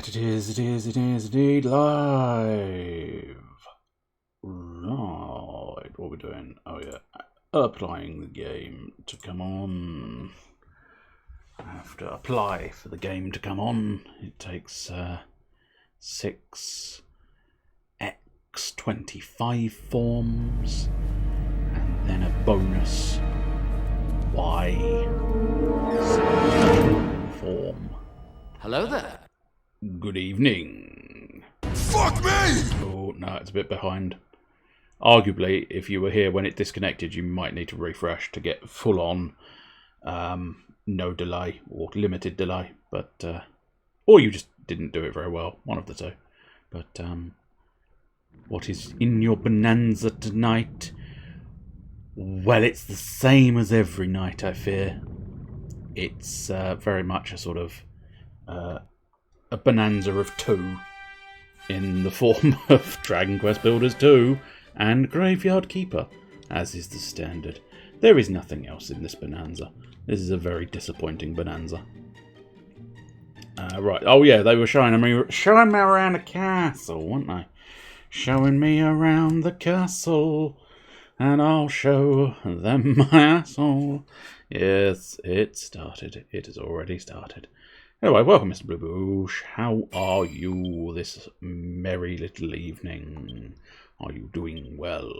Right, it is indeed live. Right, what are we doing? Oh yeah, applying the game to come on. I have to apply for the game to come on. It takes 6 X25 forms and then a bonus Y form. Hello there. Good evening. Fuck me! Oh, no, it's a bit behind. Arguably, if you were here when it disconnected, you might need to refresh to get full on, no delay or limited delay. But or you just didn't do it very well, one of the two. But what is in your bonanza tonight? Well, it's the same as every night, I fear. It's very much a sort of a bonanza of two, in the form of Dragon Quest Builders 2 and Graveyard Keeper, as is the standard. There is nothing else in this bonanza. This is a very disappointing bonanza. Right, oh yeah, they were showing me around the castle, weren't they? Showing me around the castle, and I'll show them my asshole. Yes, it started. It has already started. Anyway, welcome, Mr. Blue Bush. How are you this merry little evening? Are you doing well?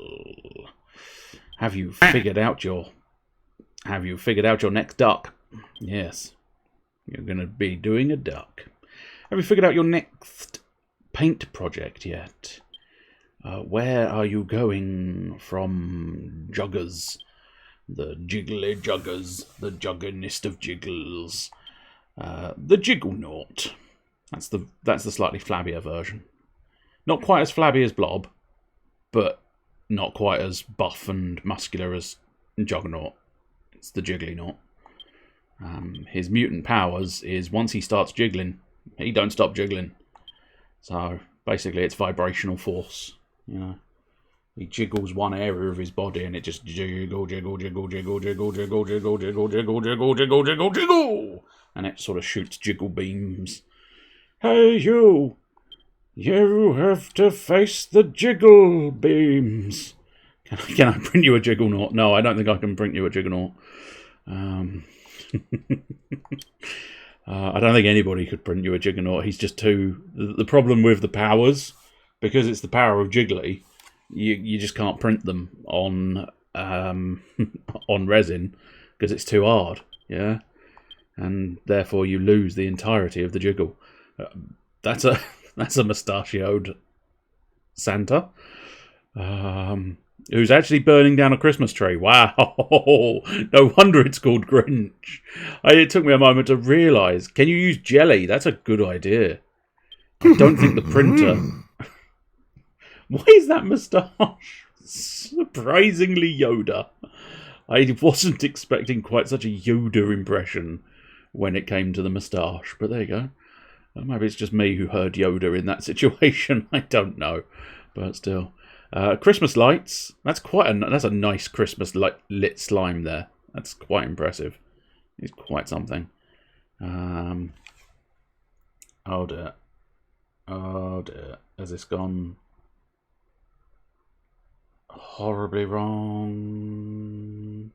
Have you figured out your next duck? Yes, you're going to be doing a duck. Have you figured out your next paint project yet? Where are you going from, Juggers? The jiggly juggers, the juggerest of jiggles. The Jigglenaut. That's the slightly flabbier version. Not quite as flabby as Blob, but not quite as buff and muscular as Juggernaut. It's the Jigglynaut. His mutant powers is once he starts jiggling, he don't stop jiggling. So basically, it's vibrational force. You know, he jiggles one area of his body, and it just jiggle, jiggle, jiggle, jiggle, jiggle, jiggle, jiggle, jiggle, jiggle, jiggle, jiggle, jiggle, jiggle. And it sort of shoots jiggle beams. Hey, you! You have to face the jiggle beams. Can I print you a Jigglenaut? No, I don't think I can print you a Jigglenaut. I don't think anybody could print you a Jigglenaut. He's just too... The problem with the powers, because it's the power of Jiggly, you just can't print them on on resin, because it's too hard, yeah? And therefore you lose the entirety of the jiggle. That's a mustachioed Santa, who's actually burning down a Christmas tree. Wow, no wonder it's called Grinch. It took me a moment to realise. Can you use jelly? That's a good idea. I don't think the printer... Why is that moustache surprisingly Yoda? I wasn't expecting quite such a Yoda impression when it came to the moustache, but there you go. Maybe it's just me who heard Yoda in that situation. I don't know, but still. Christmas lights. That's a nice Christmas lit slime there. That's quite impressive. It's quite something. Oh dear. Oh dear. Has this gone horribly wrong?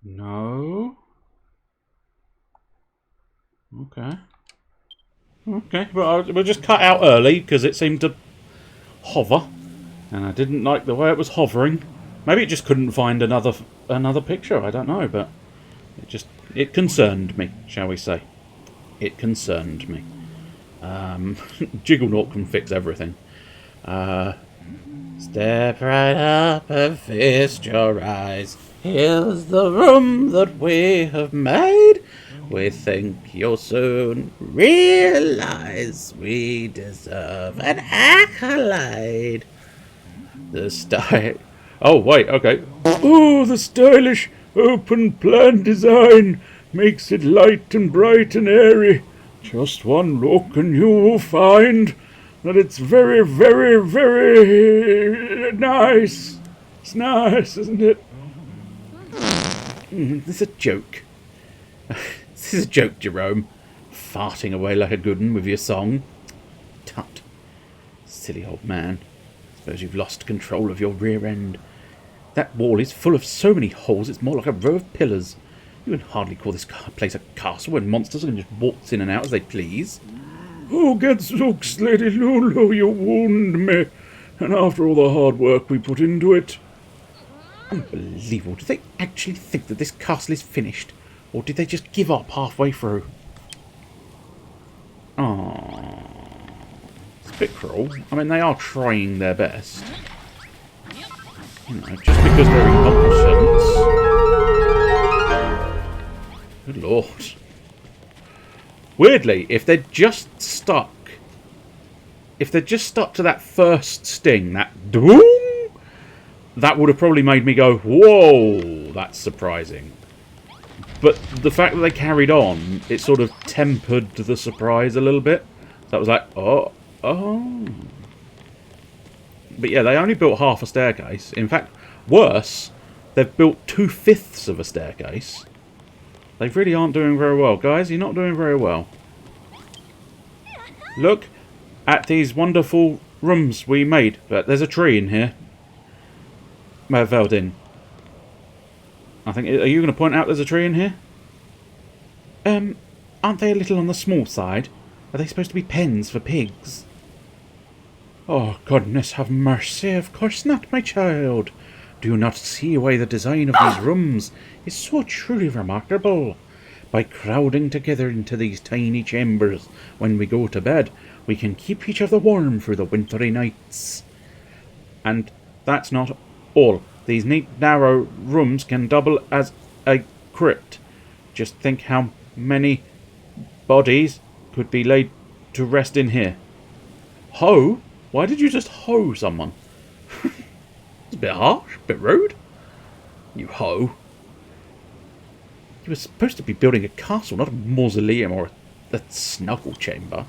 No? Okay, but we'll just cut out early because it seemed to hover, and I didn't like the way it was hovering. Maybe it just couldn't find another picture. I don't know, but it concerned me, shall we say? It concerned me. Jigglenaut can fix everything. Step right up and feast your eyes. Here's the room that we have made. We think you'll soon realise we deserve an accolade. Oh, wait, okay. Oh, the stylish open plan design makes it light and bright and airy. Just one look and you will find that it's very, very, very nice. It's nice, isn't it? This is a joke. This is a joke, Jerome. farting away like a good un with your song. Tut. Silly old man. Suppose you've lost control of your rear end. That wall is full of so many holes, it's more like a row of pillars. You can hardly call this place a castle when monsters can just waltz in and out as they please. Oh, gadzooks, Lady Lulu, you wound me. And after all the hard work we put into it. Unbelievable. Do they actually think that this castle is finished? Or did they just give up halfway through? Oh, it's a bit cruel. I mean, they are trying their best. You know, just because they're incompetent. Good lord. Weirdly, if they're just stuck... If they're just stuck to that first sting, that doom, that would have probably made me go, whoa, that's surprising. But the fact that they carried on, it sort of tempered the surprise a little bit. That was like, oh. But yeah, they only built half a staircase. In fact, worse, they've built 2/5 of a staircase. They really aren't doing very well. Guys, you're not doing very well. Look at these wonderful rooms we made. But there's a tree in here. Veldin. I think, are you going to point out there's a tree in here? Aren't they a little on the small side? Are they supposed to be pens for pigs? Oh, goodness have mercy, of course not, my child. Do you not see why the design of these rooms is so truly remarkable? By crowding together into these tiny chambers when we go to bed, we can keep each other warm through the wintry nights. And that's not all. These neat, narrow rooms can double as a crypt. Just think how many bodies could be laid to rest in here. Hoe? Why did you just hoe someone? It's a bit harsh, a bit rude. You hoe. You were supposed to be building a castle, not a mausoleum or a snuggle chamber.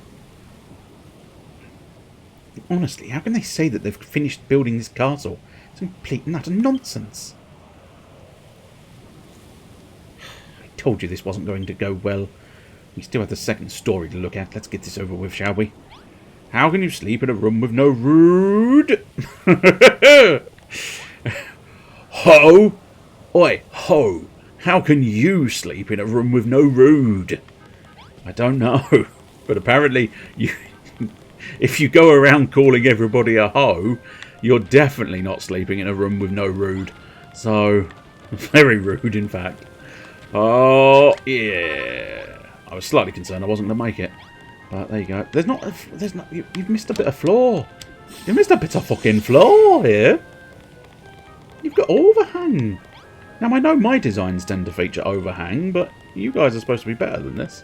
Honestly, how can they say that they've finished building this castle? It's complete and utter nonsense. I told you this wasn't going to go well. We still have the second story to look at. Let's get this over with, shall we? How can you sleep in a room with no rood? Ho! Oi, ho! How can you sleep in a room with no rood? I don't know. But apparently, if you go around calling everybody a ho, you're definitely not sleeping in a room with no rood. So, very rude, in fact. Oh, yeah. I was slightly concerned I wasn't going to make it. But there you go. There's not... You've missed a bit of floor. You missed a bit of fucking floor here. You've got overhang. Now, I know my designs tend to feature overhang, but you guys are supposed to be better than this.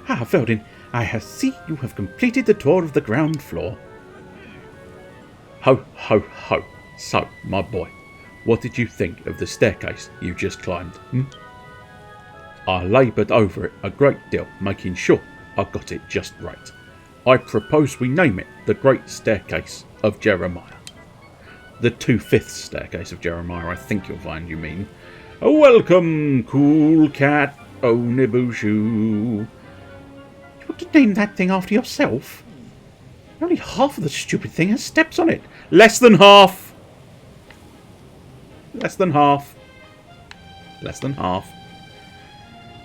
Ah, Veldin, I see you have completed the tour of the ground floor. Ho, ho, ho. So, my boy, what did you think of the staircase you just climbed? I laboured over it a great deal, making sure I got it just right. I propose we name it the Great Staircase of Jeremiah. The 2/5 Staircase of Jeremiah, I think you'll find you mean. Welcome, cool cat, Onibushu. You want to name that thing after yourself? Only half of the stupid thing has steps on it. Less than half. Less than half. Less than half.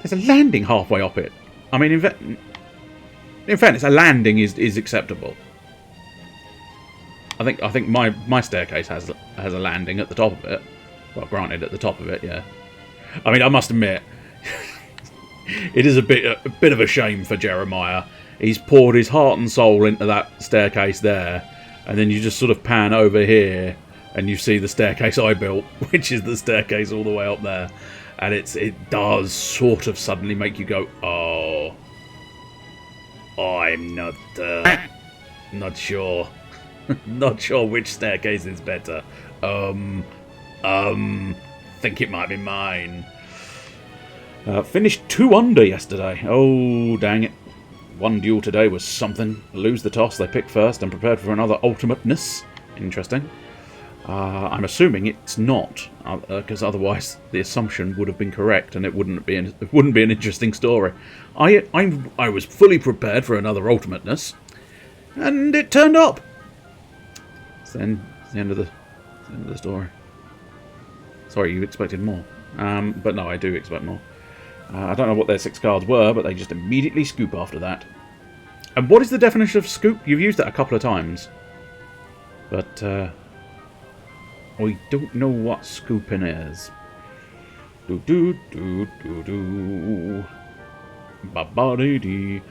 There's a landing halfway up it. I mean, in fairness, a landing is acceptable. I think my staircase has a landing at the top of it. Well, granted, at the top of it, yeah. I mean, I must admit, it is a bit of a shame for Jeremiah. He's poured his heart and soul into that staircase there, and then you just sort of pan over here, and you see the staircase I built, which is the staircase all the way up there. And it does sort of suddenly make you go, oh, I'm not sure. Not sure which staircase is better. Think it might be mine. Finished 2 under yesterday. Oh, dang it. One duel today was something. Lose the toss, they picked first and prepared for another ultimateness. Interesting. I'm assuming it's not, because otherwise the assumption would have been correct, and it wouldn't be an interesting story. I was fully prepared for another ultimateness, and it turned up. It's the end of the story. Sorry, you expected more, but no, I do expect more. I don't know what their 6 cards were, but they just immediately scoop after that. And what is the definition of scoop? You've used that a couple of times, but I don't know what scooping is. Ba-ba-dee-dee.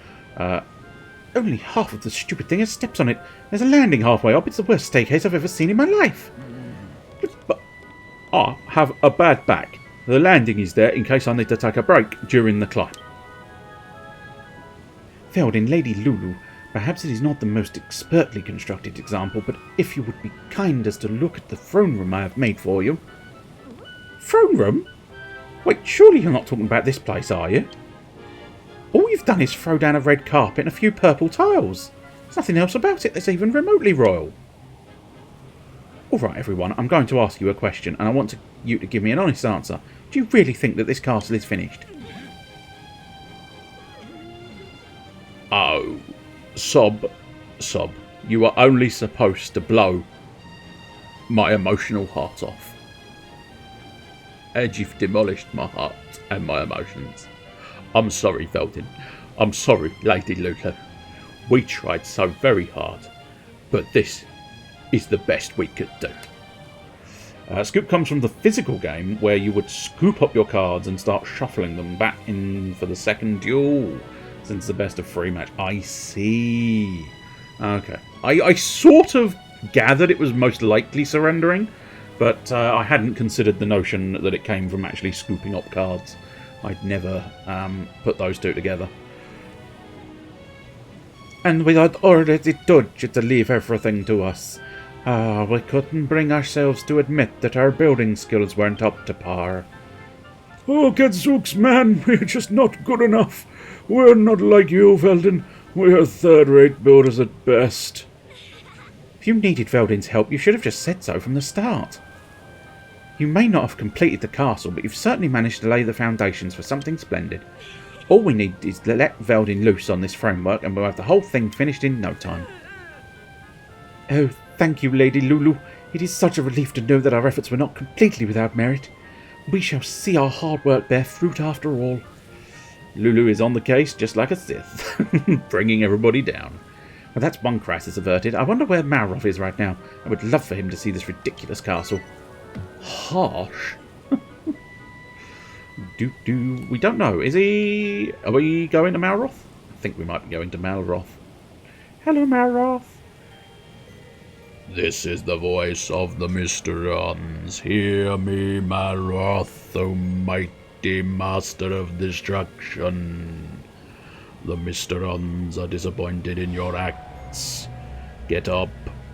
Only half of the stupid thing has steps on it. There's a landing halfway up. It's the worst staircase I've ever seen in my life. But I have a bad back. The landing is there in case I need to take a break during the climb. Feldin, Lady Lulu, perhaps it is not the most expertly constructed example, but if you would be kind as to look at the throne room I have made for you. Throne room? Wait, surely you're not talking about this place, are you? All you've done is throw down a red carpet and a few purple tiles. There's nothing else about it that's even remotely royal. Alright everyone, I'm going to ask you a question, and I want you to give me an honest answer. Do you really think that this castle is finished? Oh, sob. You are only supposed to blow my emotional heart off. And you've demolished my heart and my emotions. I'm sorry, Feldin. I'm sorry, Lady Lulu. We tried so very hard, but this is the best we could do. Scoop comes from the physical game, where you would scoop up your cards and start shuffling them back in for the second duel, since the best of 3 match. I see. Okay. I sort of gathered it was most likely surrendering, but I hadn't considered the notion that it came from actually scooping up cards. I'd never put those two together. And we had already told you to leave everything to us. We couldn't bring ourselves to admit that our building skills weren't up to par. Oh, gadzooks, man, we're just not good enough. We're not like you, Feldin. We're third-rate builders at best. If you needed Feldin's help, you should have just said so from the start. You may not have completed the castle, but you've certainly managed to lay the foundations for something splendid. All we need is to let Feldin loose on this framework, and we'll have the whole thing finished in no time. Oh, thank you, Lady Lulu. It is such a relief to know that our efforts were not completely without merit. We shall see our hard work bear fruit after all. Lulu is on the case, just like a Sith, bringing everybody down. Well, that's one crisis averted. I wonder where Malroth is right now. I would love for him to see this ridiculous castle. Harsh. We don't know. Are we going to Malroth? I think we might be going to Malroth. Hello, Malroth. This is the voice of the Mysterons. Hear me, Malroth, O mighty master of destruction. The Mysterons are disappointed in your acts. Get up.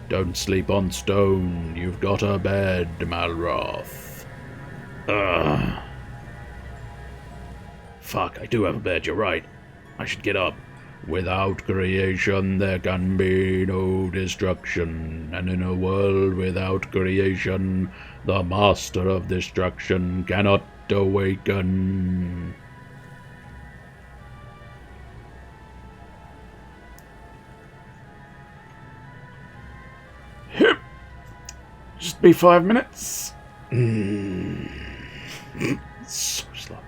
Don't sleep on stone. You've got a bed, Malroth. Fuck, I do have a bed, you're right. I should get up. Without creation there can be no destruction, and in a world without creation, the master of destruction cannot awaken. Just be 5 minutes. So slow.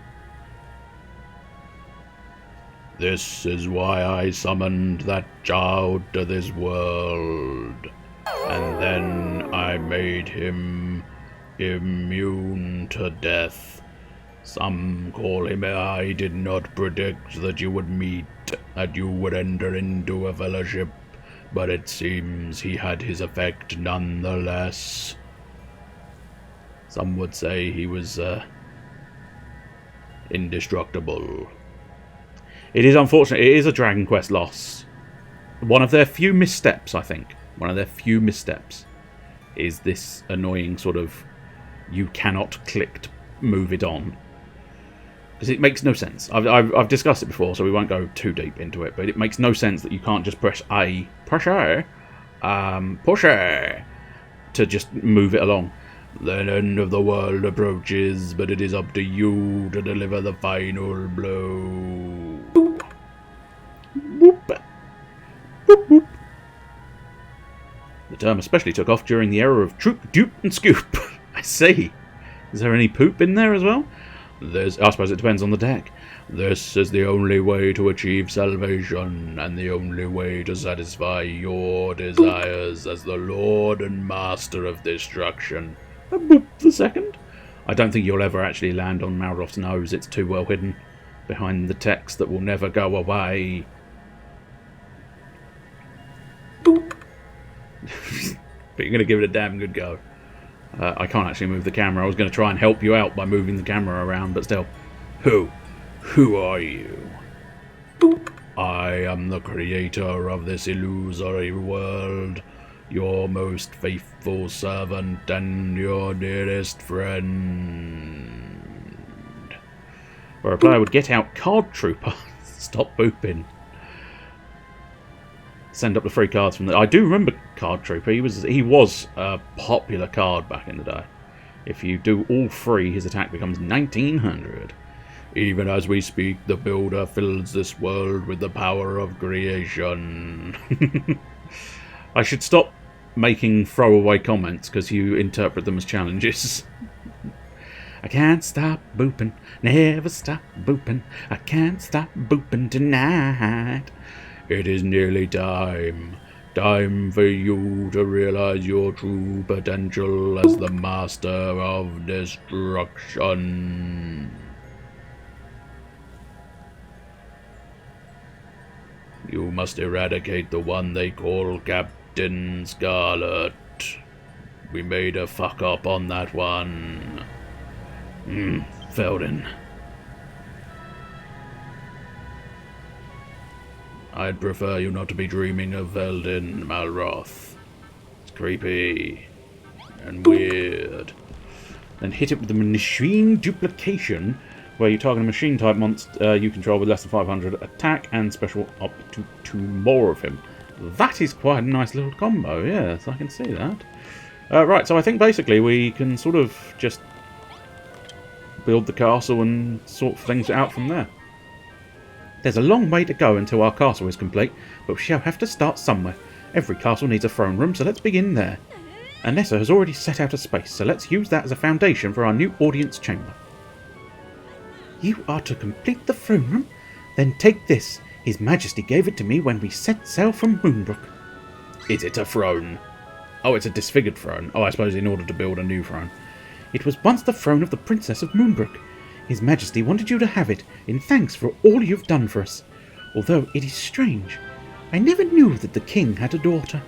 This is why I summoned that child to this world, and then I made him immune to death. Some call him I did not predict that you would meet, that you would enter into a fellowship, but it seems he had his effect nonetheless. Some would say he was indestructible. It is unfortunate. It is a Dragon Quest loss. One of their few missteps, I think. One of their few missteps is this annoying sort of you cannot click to move it on. Because it makes no sense. I've discussed it before, so we won't go too deep into it. But it makes no sense that you can't just press A, push A, to just move it along. The end of the world approaches, but it is up to you to deliver the final blow. Boop. Boop. Boop, boop. The term especially took off during the era of troop, dupe, and scoop. I see. Is there any poop in there as well? I suppose it depends on the deck. This is the only way to achieve salvation, and the only way to satisfy your desires as the Lord and Master of Destruction. Boop the second. I don't think you'll ever actually land on Malroth's nose. It's too well hidden behind the text that will never go away. Boop. But you're going to give it a damn good go. I can't actually move the camera. I was going to try and help you out by moving the camera around, but still. Who are you? Boop. I am the creator of this illusory world, your most faithful servant and your dearest friend. Where a player would get out Card Trooper. Stop booping. Send up the free cards from the... I do remember Card Trooper. He was a popular card back in the day. If you do all three, his attack becomes 1900. Even as we speak, the Builder fills this world with the power of creation. I should stop making throwaway comments because you interpret them as challenges. I can't stop booping, never stop booping. I can't stop booping tonight. It is nearly time. Time for you to realize your true potential as the Master of Destruction. You must eradicate the one they call Captain Scarlet. We made a fuck up on that one. Felden. I'd prefer you not to be dreaming of Velden Malroth. It's creepy and weird. Then hit it with the machine duplication, where you target a machine type monster you control with less than 500 attack and special up to 2 more of him. That is quite a nice little combo, yes, I can see that. Right, so I think basically we can sort of just build the castle and sort things out from there. There's a long way to go until our castle is complete, but we shall have to start somewhere. Every castle needs a throne room, so let's begin there. Anessa has already set out a space, so let's use that as a foundation for our new audience chamber. You are to complete the throne room? Then take this. His Majesty gave it to me when we set sail from Moonbrook. Is it a throne? Oh, it's a disfigured throne. Oh, I suppose in order to build a new throne. It was once the throne of the Princess of Moonbrook. His Majesty wanted you to have it, in thanks for all you've done for us. Although it is strange, I never knew that the king had a daughter.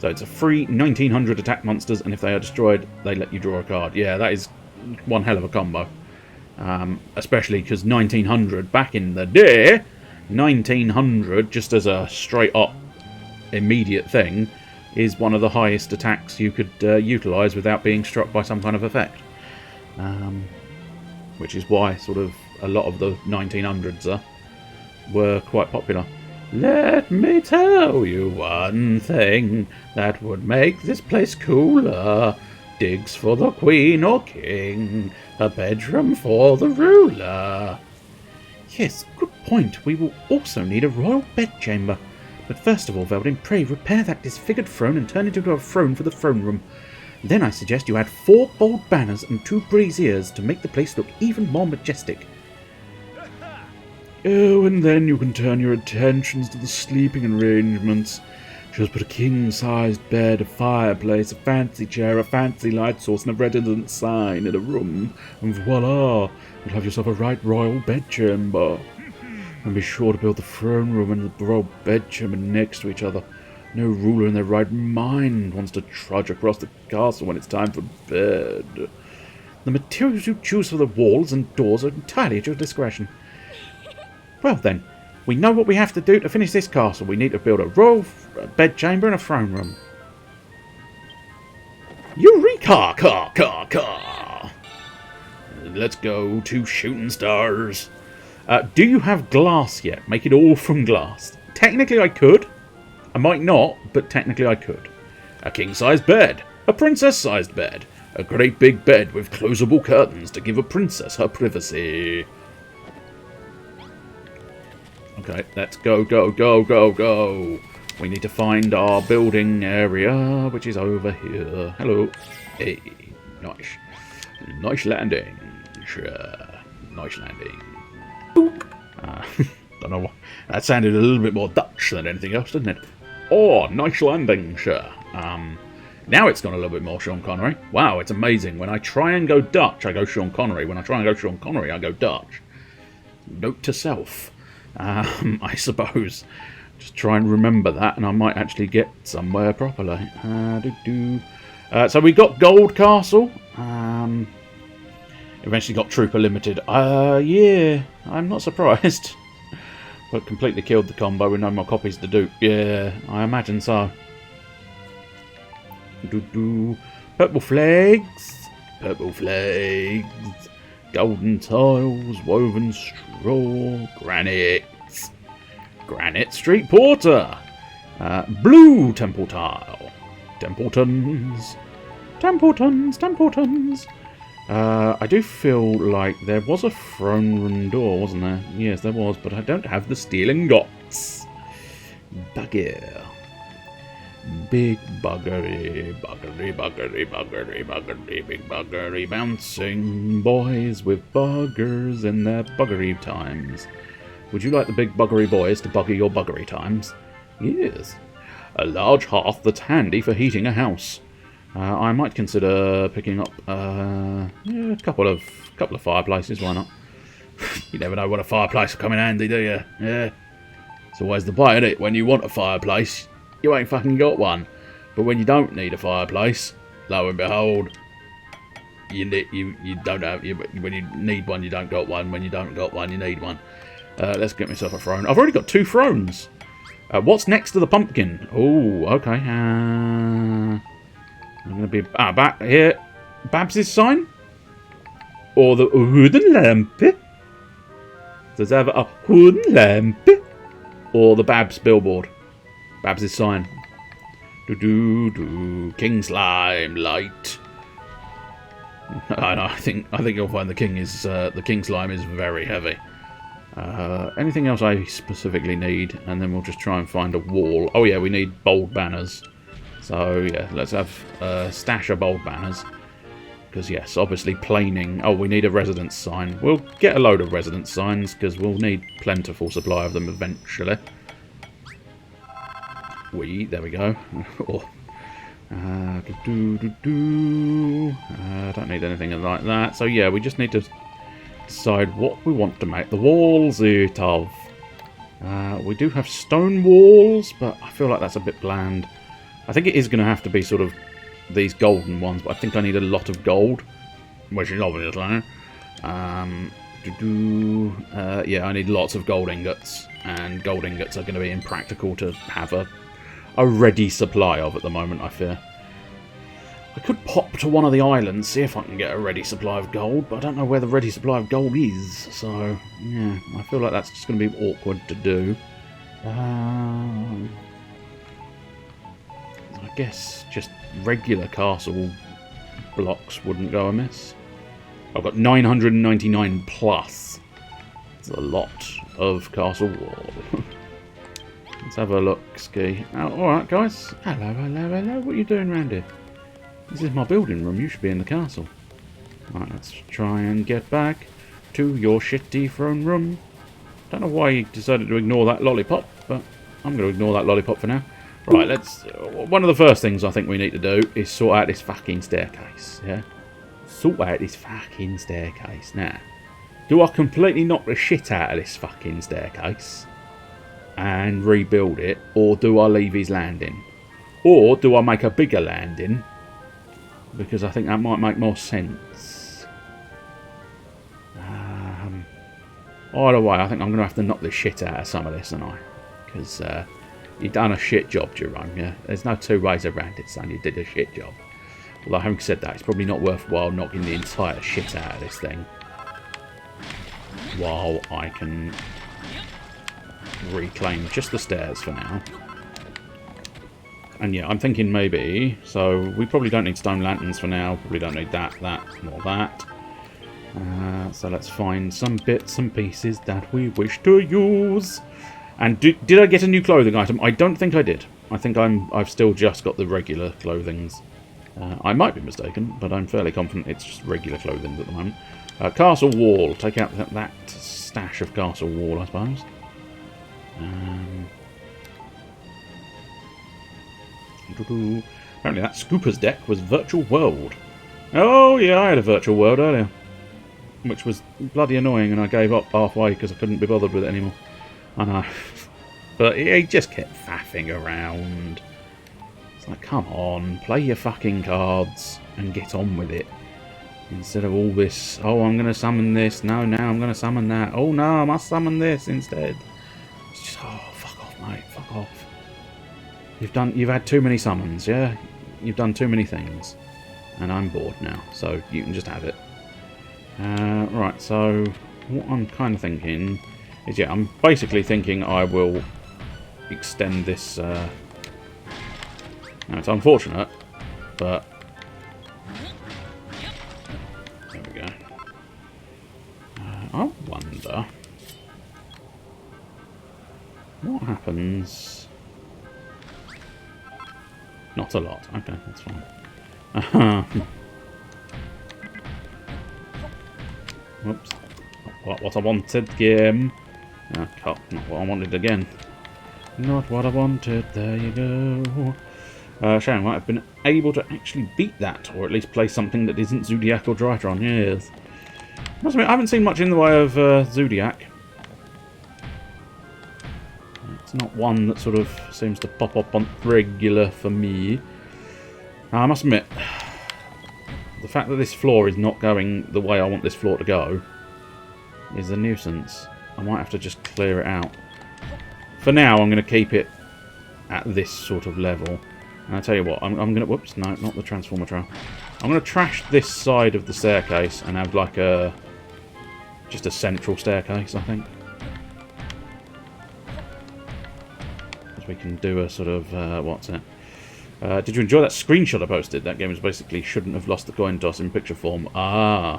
So it's a free 1900 attack monsters, and if they are destroyed, they let you draw a card. Yeah, that is one hell of a combo. Especially because 1900, back in the day, 1900, just as a straight-up immediate thing, is one of the highest attacks you could utilise without being struck by some kind of effect. Which is why sort of a lot of the 1900s were quite popular. Let me tell you one thing that would make this place cooler. Digs for the queen or king, a bedroom for the ruler. Yes, good point. We will also need a royal bedchamber. But first of all, Velden, pray repair that disfigured throne and turn it into a throne for the throne room. Then I suggest you add 4 bold banners and 2 braziers to make the place look even more majestic. Oh, and then you can turn your attentions to the sleeping arrangements. Just put a king-sized bed, a fireplace, a fancy chair, a fancy light source, and a redundant sign in a room, and voila! You'll have yourself a right royal bedchamber. And be sure to build the throne room and the royal bedchamber next to each other. No ruler in their right mind wants to trudge across the castle when it's time for bed. The materials you choose for the walls and doors are entirely at your discretion. Well then, we know what we have to do to finish this castle. We need to build a royal bedchamber and a throne room. Eureka! Car, car, car! Let's go to shooting stars. Do you have glass yet? Make it all from glass. Technically I could. I might not, but technically I could. A king-sized bed. A princess-sized bed. A great big bed with closable curtains to give a princess her privacy. Okay, let's go, go, go, go, go. We need to find our building area, which is over here. Hello. Hey, nice. Nice landing. Sure. Nice landing. Boop. Don't know what. That sounded a little bit more Dutch than anything else, didn't it? Oh, nice landing, sure. Now it's gone a little bit more Sean Connery. Wow, it's amazing. When I try and go Dutch, I go Sean Connery. When I try and go Sean Connery, I go Dutch. Note to self. I suppose. Just try and remember that, and I might actually get somewhere properly. So we got Gold Castle. Eventually got Trooper Limited. Yeah, I'm not surprised. But completely killed the combo with no more copies to do. Yeah, I imagine so. Purple flags. Purple flags. Golden tiles. Woven straw. Granite. Granite Street Porter. Blue temple tile. Templetons. Templetons. Templetons. I do feel like there was a throne room door, wasn't there? Yes, there was, but I don't have the steel ingots. Bugger. Big buggery, buggery, buggery, buggery, buggery, big buggery, bouncing boys with buggers in their buggery times. Would you like the big buggery boys to bugger your buggery times? Yes. A large hearth that's handy for heating a house. I might consider picking up a couple of fireplaces. Why not? You never know when a fireplace will come in handy, do you? Yeah. It's always the way, isn't it? When you want a fireplace, you ain't fucking got one. But when you don't need a fireplace, lo and behold, you don't have. When you need one, you don't got one. When you don't got one, you need one. Let's get myself a throne. I've already got 2 thrones. What's next to the pumpkin? Oh, okay. I'm going to be back here. Babs' sign? Or the wooden lamp? Does it have a wooden lamp? Or the Babs billboard? Babs' sign. King slime light. I think you'll find the king slime is very heavy. Anything else I specifically need, and then we'll just try and find a wall. Oh yeah, we need bold banners. So yeah, let's have a stash of bold banners. Because yes, obviously planing. Oh, we need a residence sign. We'll get a load of residence signs because we'll need plentiful supply of them eventually. There we go. Don't need anything like that. So yeah, we just need to decide what we want to make the walls out of. We do have stone walls, but I feel like that's a bit bland. I think it is going to have to be sort of these golden ones, but I think I need a lot of gold, which is obviously. Yeah, I need lots of gold ingots, and gold ingots are going to be impractical to have a ready supply of at the moment, I fear. I could pop to one of the islands, see if I can get a ready supply of gold, but I don't know where the ready supply of gold is, so yeah, I feel like that's just going to be awkward to do. I guess just regular castle blocks wouldn't go amiss. I've got 999 plus. It's a lot of castle wall. Let's have a look, Ski. Oh, alright, guys. Hello, hello, hello. What are you doing around here? This is my building room. You should be in the castle. Right, let's try and get back to your shitty throne room. Don't know why you decided to ignore that lollipop, but I'm going to ignore that lollipop for now. Right, let's... One of the first things I think we need to do is sort out this fucking staircase, yeah? Sort out this fucking staircase. Now, do I completely knock the shit out of this fucking staircase and rebuild it, or do I leave his landing? Or do I make a bigger landing? Because I think that might make more sense. Either way, I think I'm going to have to knock the shit out of some of this, aren't I? Because you've done a shit job, Jerome, yeah? There's no two ways around it, son. You did a shit job. Although, having said that, it's probably not worthwhile knocking the entire shit out of this thing. While I can reclaim just the stairs for now. And yeah, I'm thinking maybe, so we probably don't need stone lanterns for now. Probably don't need that, nor that. So let's find some bits and pieces that we wish to use. And did I get a new clothing item? I don't think I did. I think I've still just got the regular clothings. I might be mistaken, but I'm fairly confident it's just regular clothing at the moment. Castle wall. Take out that stash of castle wall, I suppose. Apparently that Scooper's deck was virtual world. Oh yeah, I had a virtual world earlier, which was bloody annoying, and I gave up halfway because I couldn't be bothered with it anymore. I know. But he just kept faffing around. It's like, come on, play your fucking cards and get on with it. Instead of all this, oh, I'm going to summon this. No, now I'm going to summon that. Oh, no, I must summon this instead. It's just, oh, fuck off, mate. Fuck off. You've had too many summons, yeah? You've done too many things. And I'm bored now, so you can just have it. Right, so what I'm kind of thinking is, yeah, I'm basically thinking I will extend this. Now, it's unfortunate, but there we go. I wonder what happens. Not a lot. Okay, that's fine. Whoops. Not what I wanted, game. Not what I wanted again. Not what I wanted. There you go. Sharon might have been able to actually beat that, or at least play something that isn't Zodiac or Drytron. Yes. Must admit, I haven't seen much in the way of Zodiac. It's not one that sort of seems to pop up on regular for me. I must admit, the fact that this floor is not going the way I want this floor to go is a nuisance. I might have to just clear it out. For now, I'm going to keep it at this sort of level. And I'll tell you what, I'm going to... Whoops, no, not the transformer trail. I'm going to trash this side of the staircase and have like a... just a central staircase, I think. Because we can do a sort of... what's it? Did you enjoy that screenshot I posted? That game was basically shouldn't have lost the coin toss in picture form. Ah,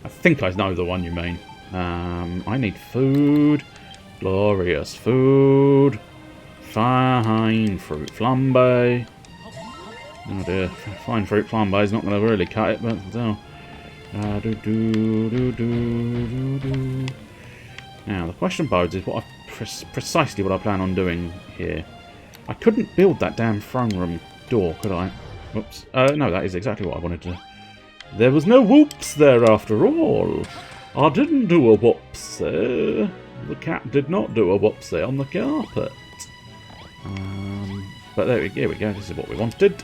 I think I know the one you mean. I need food. Glorious food. Fine fruit flambe. Oh dear, fine fruit flambe is not going to really cut it, but still. Now, the question poses is what precisely what I plan on doing here. I couldn't build that damn throne room door, could I? Whoops. No, that is exactly what I wanted to. There was no whoops there after all. I didn't do a whoops there. The cat did not do a whoops there on the carpet. But there we go. This is what we wanted.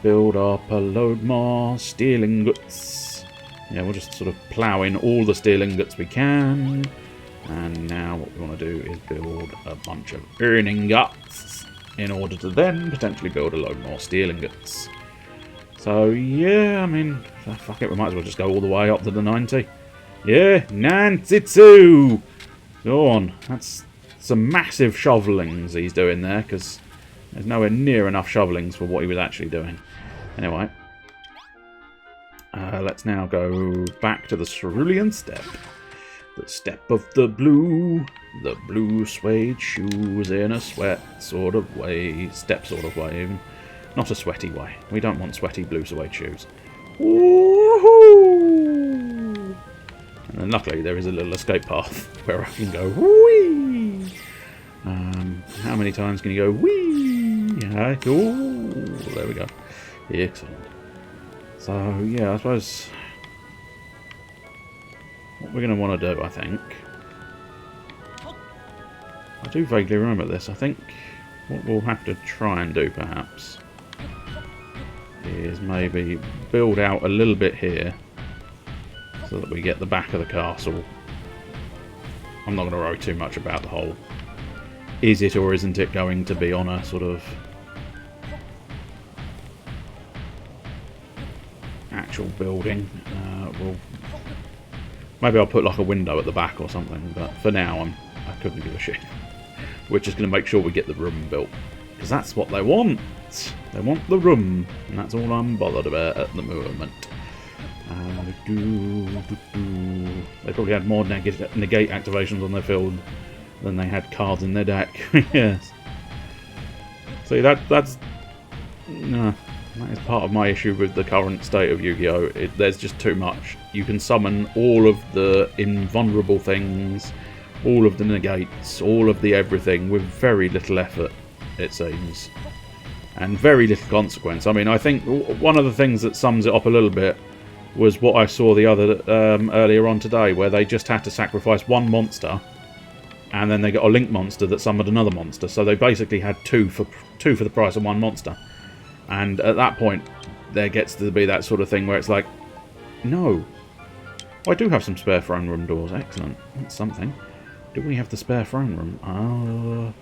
Build up a load more steel ingots. Yeah, we'll just sort of plough in all the steel ingots we can. And now what we want to do is build a bunch of iron ingots in order to then potentially build a load more steel ingots. So yeah, I mean, fuck it, we might as well just go all the way up to the 90. Yeah, 92! Go on, that's some massive shovelings he's doing there, because there's nowhere near enough shovelings for what he was actually doing. Anyway, let's now go back to the cerulean step. The step of the blue suede shoes in a sweat sort of way, step sort of way even. Not a sweaty way. We don't want sweaty blue suede shoes. Woohoo! And then luckily there is a little escape path where I can go whee! How many times can you go whee? Oh, there we go. Excellent. So yeah, I suppose what we're going to want to do, I think, I do vaguely remember this, I think what we'll have to try and do perhaps is maybe build out a little bit here so that we get the back of the castle. I'm not going to worry too much about the whole is it or isn't it going to be on a sort of actual building. Maybe I'll put like a window at the back or something, but for now I couldn't give a shit. We're just going to make sure we get the room built. Because that's what they want. They want the room. And that's all I'm bothered about at the moment. They probably had more negate activations on their field than they had cards in their deck. Yes. See, that's... No, that is part of my issue with the current state of Yu-Gi-Oh! There's just too much. You can summon all of the invulnerable things, all of the negates, all of the everything with very little effort, it seems. And very little consequence. I mean, I think one of the things that sums it up a little bit was what I saw the other earlier on today, where they just had to sacrifice one monster, and then they got a link monster that summoned another monster. So they basically had two for the price of one monster. And at that point, there gets to be that sort of thing where it's like, no. Oh, I do have some spare throne room doors. Excellent. That's something. Do we have the spare throne room?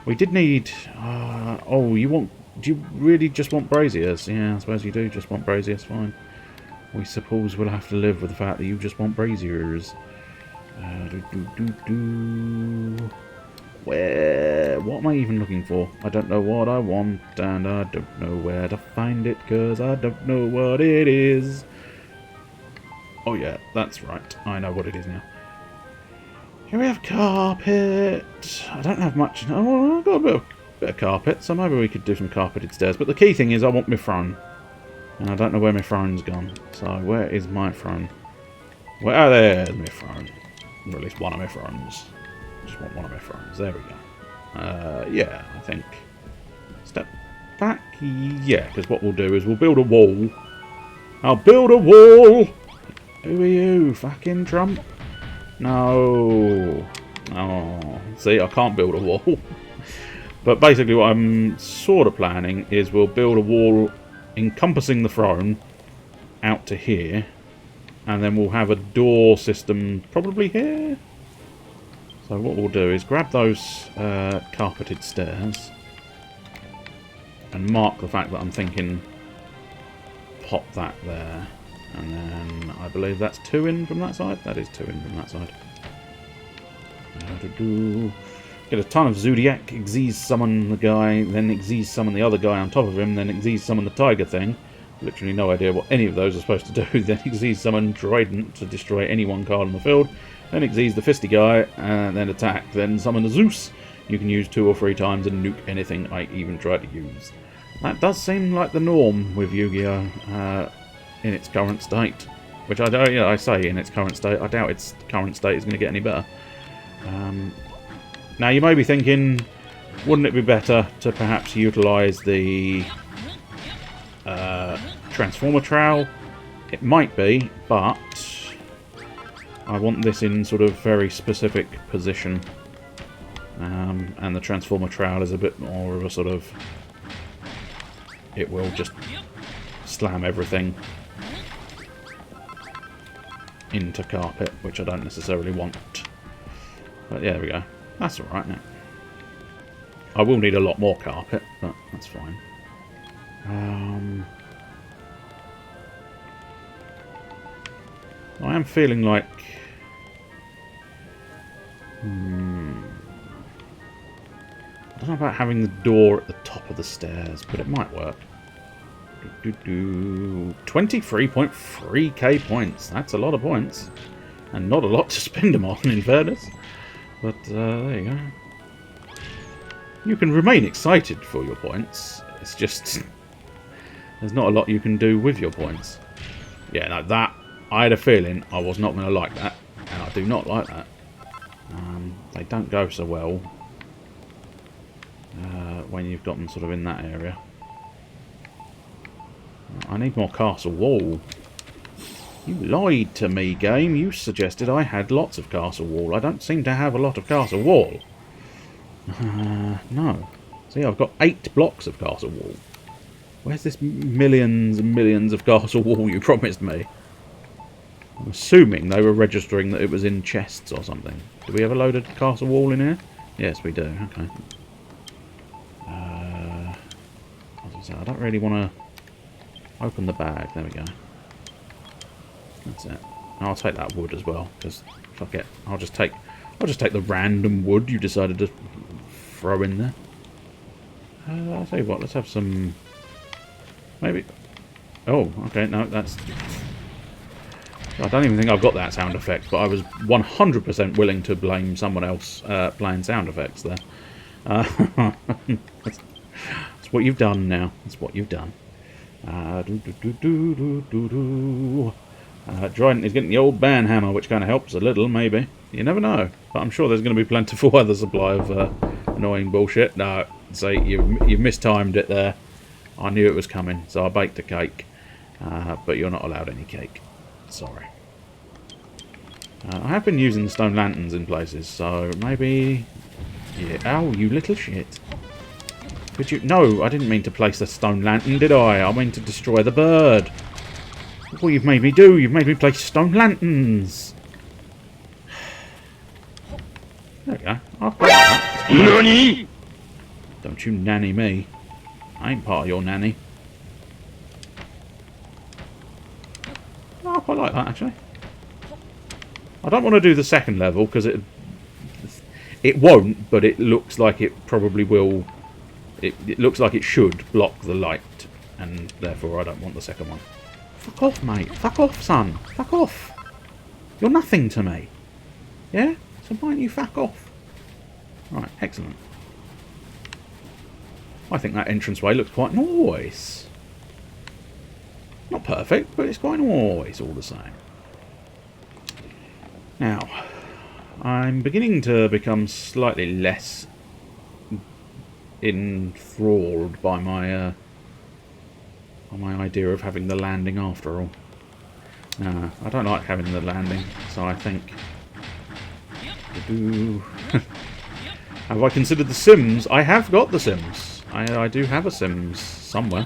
We did need... oh, you want... Do you really just want braziers? Yeah, I suppose you do just want braziers. Fine. We suppose we'll have to live with the fact that you just want braziers. Where? What am I even looking for? I don't know what I want, and I don't know where to find it, because I don't know what it is. Oh yeah, that's right. I know what it is now. Here we have carpet. I don't have much. Oh, I've got a bit of carpet, so maybe we could do some carpeted stairs. But the key thing is I want my throne. And I don't know where my throne's gone. So where is my throne? Well, there's my throne. Or at least one of my thrones. Just want one of my thrones. There we go. Yeah, I think. Step back. Yeah, because what we'll do is we'll build a wall. I'll build a wall! Who are you? Fucking Trump? No. Oh. See, I can't build a wall. But basically what I'm sort of planning is we'll build a wall encompassing the throne out to here. And then we'll have a door system probably here. So what we'll do is grab those carpeted stairs and mark the fact that I'm thinking pop that there. And then I believe that's 2 in from that side. That is 2 in from that side. Get a ton of Zodiac, Xyz summon the guy, then Xyz summon the other guy on top of him, then Xyz summon the tiger thing. Literally no idea what any of those are supposed to do. Then Xyz summon Trident to destroy any one card on the field. Then Xyz the fisty guy, and then attack. Then summon the Zeus. You can use 2 or 3 times and nuke anything I even try to use. That does seem like the norm with Yu-Gi-Oh! In its current state. Which I don't, I say in its current state. I doubt its current state is going to get any better. Now you may be thinking, wouldn't it be better to perhaps utilise the Transformer Trowel? It might be, but I want this in sort of very specific position. And the Transformer Trowel is a bit more of a sort of... It will just slam everything into carpet, which I don't necessarily want. But yeah, there we go. That's alright now. I will need a lot more carpet, but that's fine. I am feeling like... I don't know about having the door at the top of the stairs, but it might work. 23.3k points. That's a lot of points. And not a lot to spend them on, in fairness. But there you go. You can remain excited for your points. It's just... there's not a lot you can do with your points. Yeah, no, that... I had a feeling I was not going to like that. And I do not like that. They don't go so well when you've got them sort of in that area. I need more castle wall. You lied to me, game. You suggested I had lots of castle wall. I don't seem to have a lot of castle wall. No. See, I've got 8 blocks of castle wall. Where's this millions and millions of castle wall you promised me? I'm assuming they were registering that it was in chests or something. Do we have a loaded castle wall in here? Yes, we do. Okay. I don't really want to open the bag. There we go. That's it. I'll take that wood as well, because fuck it. I'll just take the random wood you decided to throw in there. I'll tell you what, let's have some... Maybe... Oh, okay, no, that's... I don't even think I've got that sound effect, but I was 100% willing to blame someone else playing sound effects there. That's what you've done now. That's what you've done. Trident is getting the old ban hammer, which kind of helps a little, maybe. You never know. But I'm sure there's going to be plentiful other supply of annoying bullshit. No, see, you've mistimed it there. I knew it was coming, so I baked a cake. But you're not allowed any cake. Sorry. I have been using the stone lanterns in places, so maybe... Yeah. Ow, you little shit. Could you... No, I didn't mean to place a stone lantern, did I? I meant to destroy the bird. Look what you've made me do. You've made me place stone lanterns. There we go. I'll play that. Nani? Don't you nanny me. I ain't part of your nanny. Oh, I quite like that, actually. I don't want to do the second level, because it won't, but it looks like it probably will. It looks like it should block the light, and therefore I don't want the second one. Fuck off, mate. Fuck off, son. Fuck off. You're nothing to me. Yeah? So why don't you fuck off? Right, excellent. I think that entranceway looks quite nice. Not perfect, but it's quite nice all the same. Now, I'm beginning to become slightly less enthralled by my idea of having the landing after all. I don't like having the landing, so I think... Have I considered the Sims? I have got the Sims. I do have a Sims somewhere.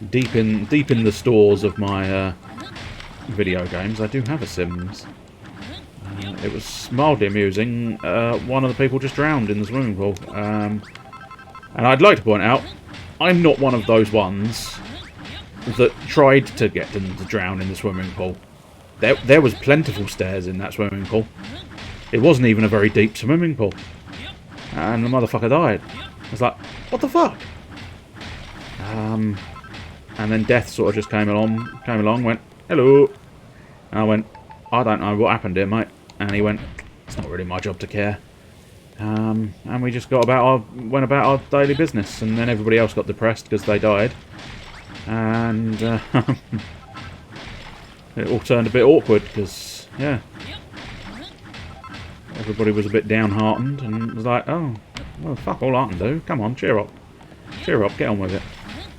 Deep in the stores of my video games, I do have a Sims. It was mildly amusing. One of the people just drowned in the swimming pool. And I'd like to point out, I'm not one of those ones that tried to get them to drown in the swimming pool. There was plentiful stairs in that swimming pool. It wasn't even a very deep swimming pool. And the motherfucker died. I was like, what the fuck? And then Death sort of just came along, went, hello. And I went, I don't know what happened here, mate. And he went, it's not really my job to care. And we just went about our daily business. And then everybody else got depressed because they died. And it all turned a bit awkward because, yeah. Everybody was a bit downhearted and was like, oh, well, fuck all I can do. Come on, cheer up. Cheer up, get on with it.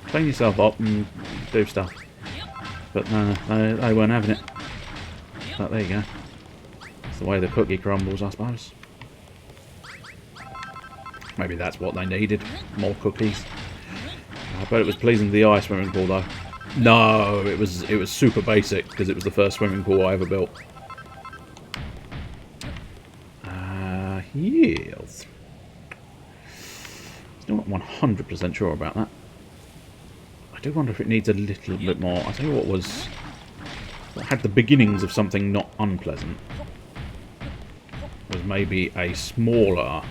Clean yourself up and do stuff. But no, they weren't having it. But there you go. It's the way the cookie crumbles, I suppose. Maybe that's what they needed. More cookies. I bet it was pleasing to the eye swimming pool though. No, it was super basic because it was the first swimming pool I ever built. Yes. Still not 100% sure about that. I do wonder if it needs a little bit more. I'll tell you what had the beginnings of something not unpleasant. Was maybe a smaller,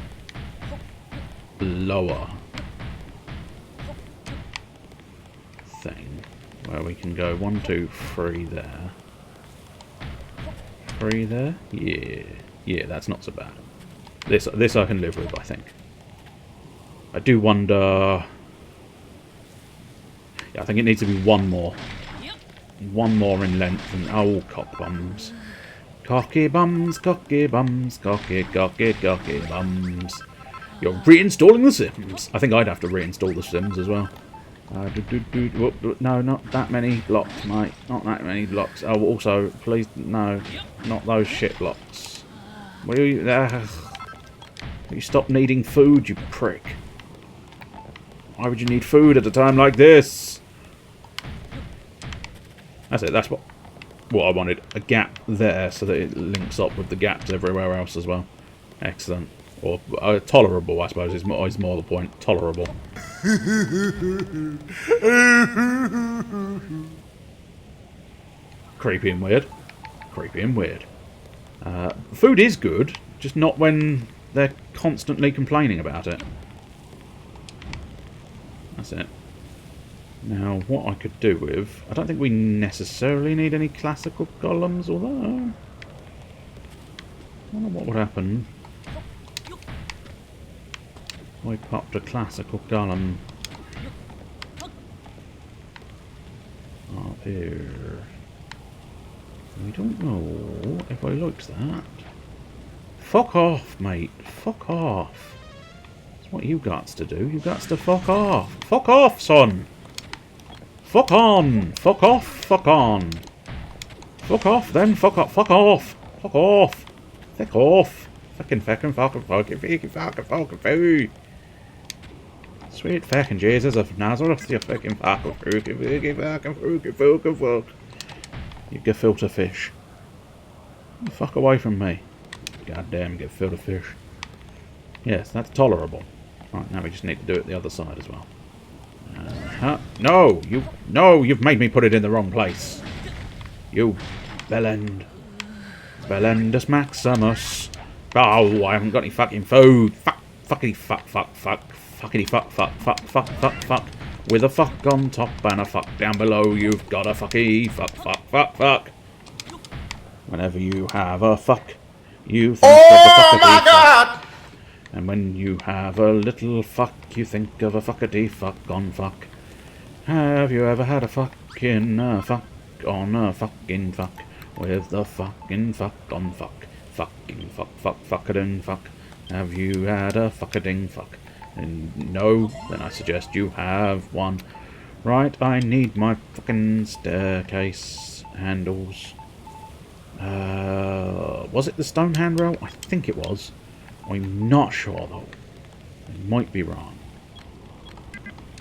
lower thing where we can go 1, 2, 3 there. 3 there? Yeah, that's not so bad. This I can live with, I think. I do wonder... Yeah, I think it needs to be one more. One more in length. And oh, cock bums. Cocky bums, cocky bums, cocky bums. You're reinstalling the Sims. I think I'd have to reinstall the Sims as well. No, not that many blocks, mate. Not that many blocks. Oh, also, please, no. Not those shit blocks. Will you stop needing food, you prick? Why would you need food at a time like this? That's it, that's what I wanted. A gap there so that it links up with the gaps everywhere else as well. Excellent. Or tolerable, I suppose, is more the point. Tolerable. Creepy and weird. Creepy and weird. Food is good, just not when they're constantly complaining about it. That's it. Now, what I could do with... I don't think we necessarily need any classical columns, although... I wonder what would happen if I popped a classical column up here. We don't know if I liked that. Fuck off, mate. Fuck off. That's what you got to do. You got to fuck off. Fuck off, son. Fuck on. Fuck off. Fuck on. Fuck off, then. Fuck off. Fuck off. Fuck off. Fuck off. Fucking fucking. Sweet fucking Jesus of Nazareth, you fucking fuck. You gefilte fish. Fuck away from me. Goddamn gefilte fish. Yes, that's tolerable. Right, now we just need to do it the other side as well. No, you've made me put it in the wrong place. You bellend. Bellendus Maximus. Oh, I haven't got any fucking food. Fuckity fuck. Fuckity fuck. With a fuck on top and a fuck down below, you've got a fucky fuck. Whenever you have a fuck, you think of a fuckity fuck. And when you have a little fuck, you think of a fuckity fuck on fuck. Have you ever had a fucking fuck on a fucking fuck? With the fucking fuck on fuck. Fucking fuckading fuck. Have you had a fuckading fuck? And no, then I suggest you have one. Right, I need my fucking staircase handles. Was it the stone handrail? I think it was. I'm not sure though. I might be wrong.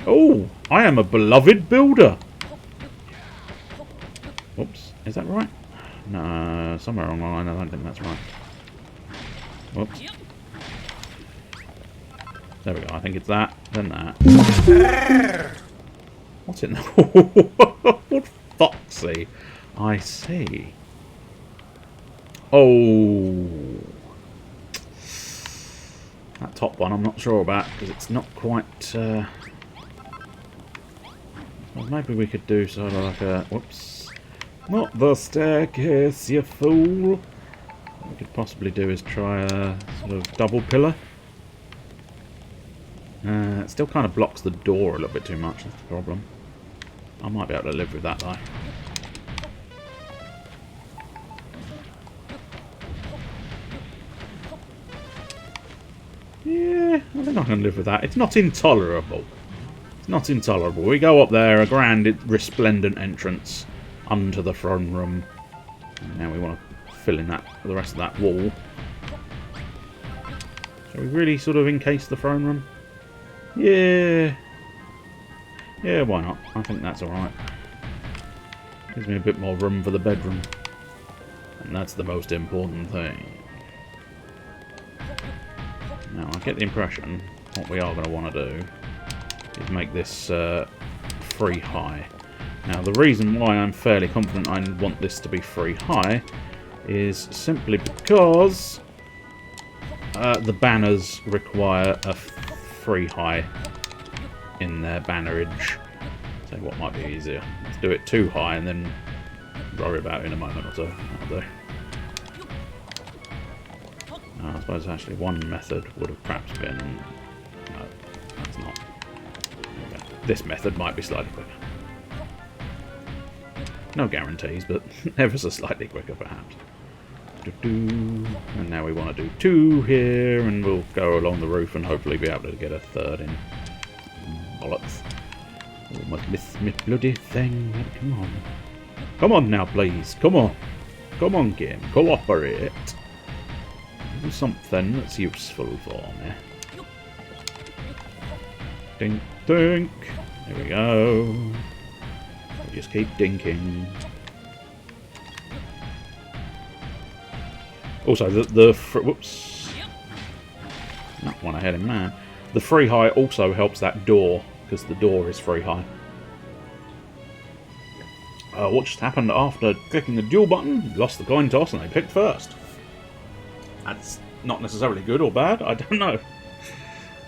Oh, I am a beloved builder. Oops, is that right? No, somewhere along the line I don't think that's right. Whoops. There we go, I think it's that, then that. What's in there? What foxy? I see. Oh. That top one I'm not sure about, because it's not quite... Well, maybe we could do sort of like a... Whoops. Not the staircase, you fool. What we could possibly do is try a sort of double pillar. It still kind of blocks the door a little bit too much, that's the problem. I might be able to live with that though. Yeah, I think I can live with that. It's not intolerable. It's not intolerable. We go up there, a grand resplendent entrance onto the throne room. And now we want to fill in that the rest of that wall. Shall we really sort of encase the throne room? Yeah. Yeah, why not? I think that's alright. Gives me a bit more room for the bedroom. And that's the most important thing. Now, I get the impression what we are going to want to do is make this free high. Now, the reason why I'm fairly confident I want this to be free high is simply because the banners require a free high in their bannerage. So what might be easier? Let's do it too high and then worry about it in a moment or so. That'll do. I suppose actually one method would have perhaps been... No, that's not. Okay. This method might be slightly quicker. No guarantees, but ever so slightly quicker perhaps. And now we want to do 2 here, and we'll go along the roof and hopefully be able to get a 3rd in. Bollocks. Oh, my bloody thing. Come on. Come on now, please. Come on. Come on, game. Cooperate. Do something that's useful for me. Dink, dink. There we go. We'll just keep dinking. Also, whoops. That one I had in man. The free high also helps that door, because the door is free high. What just happened after clicking the duel button? Lost the coin toss and they picked first. That's not necessarily good or bad, I don't know.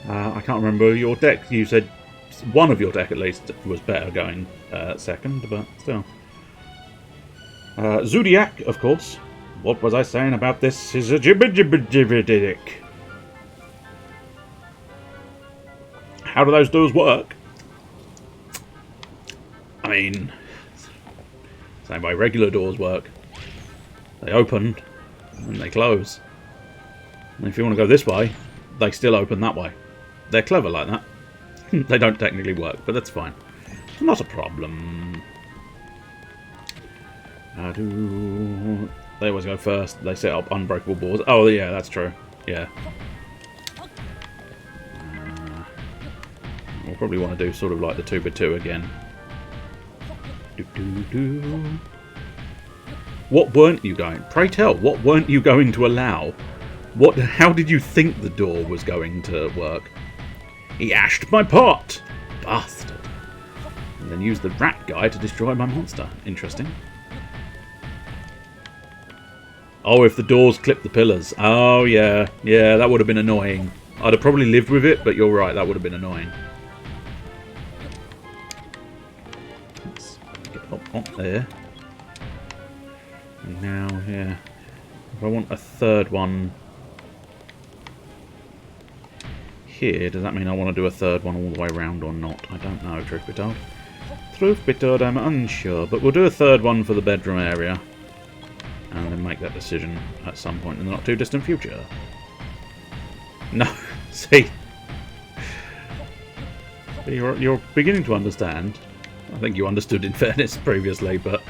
I can't remember your deck. You said one of your deck at least was better going second, but still. Zodiac, of course. What was I saying about this? Is a jibber-jibber-jibber-dick. How do those doors work? I mean, same way regular doors work. They open and they close. And if you want to go this way, they still open that way. They're clever like that. They don't technically work, but that's fine. Not a problem. They always go first. They set up unbreakable boards. Oh, yeah, that's true. Yeah. We'll probably want to do sort of like the 2x2 again. What weren't you going? Pray tell, what weren't you going to allow? How did you think the door was going to work? He ashed my pot! Bastard. And then used the rat guy to destroy my monster. Interesting. Oh, if the doors clip the pillars. Oh, yeah. Yeah, that would have been annoying. I'd have probably lived with it, but you're right, that would have been annoying. Let's get up there. And now, here. If I want a third one here, does that mean I want to do a third one all the way around or not? I don't know, truth be told. Truth be told, I'm unsure, but we'll do a third one for the bedroom area. And then make that decision at some point in the not too distant future. No, see? You're beginning to understand. I think you understood in fairness previously, but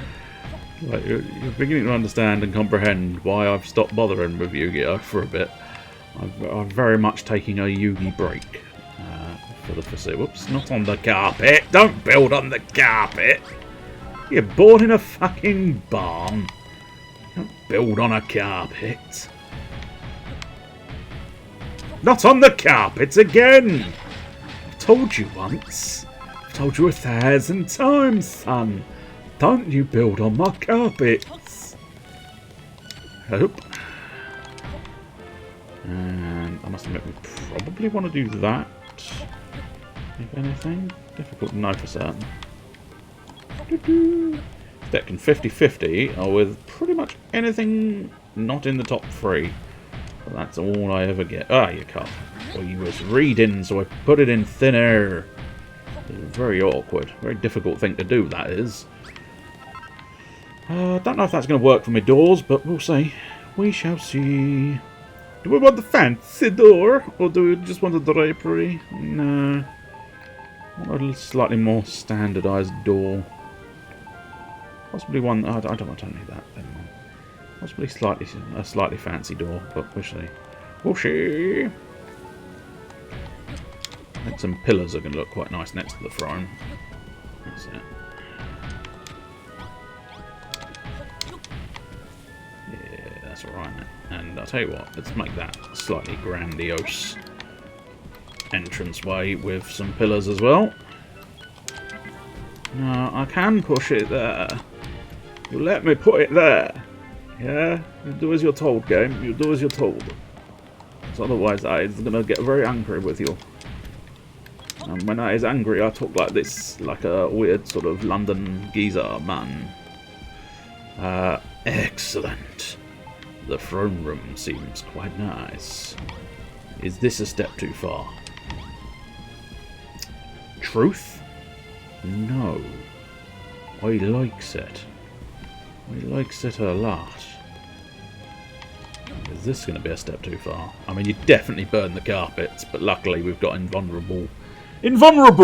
like, you're beginning to understand and comprehend why I've stopped bothering with Yu-Gi-Oh! For a bit. I'm very much taking a Yugi break for the foreseeable. Whoops, not on the carpet! Don't build on the carpet! You're born in a fucking barn. Don't build on a carpet. Not on the carpet again! I've told you once. I've told you 1,000 times, son. Don't you build on my carpets. Hope. And I must admit, we probably want to do that. If anything. Difficult to know for certain. Deck can 50-50 with pretty much anything not in the top 3. But that's all I ever get. Ah, you can't. Well, you was reading, so I put it in thin air. It's very awkward. Very difficult thing to do, that is. Don't know if that's going to work for my doors, but we'll see. We shall see. Do we want the fancy door, or do we just want the drapery? No. I want a slightly more standardised door. Possibly one. I don't need that anymore. Possibly a slightly fancy door, but we'll see. We'll see. I think some pillars are going to look quite nice next to the throne. That's it. Yeah, that's alright. And I'll tell you what, let's make that slightly grandiose entranceway with some pillars as well. No, I can push it there. You let me put it there. Yeah? You do as you're told, game. You do as you're told. Because otherwise I'm going to get very angry with you. And when I is angry, I talk like this. Like a weird sort of London geezer man. Excellent. The throne room seems quite nice. Is this a step too far? Truth? No. I likes it. I likes it a lot. Is this going to be a step too far? I mean, you definitely burn the carpets, but luckily we've got invulnerable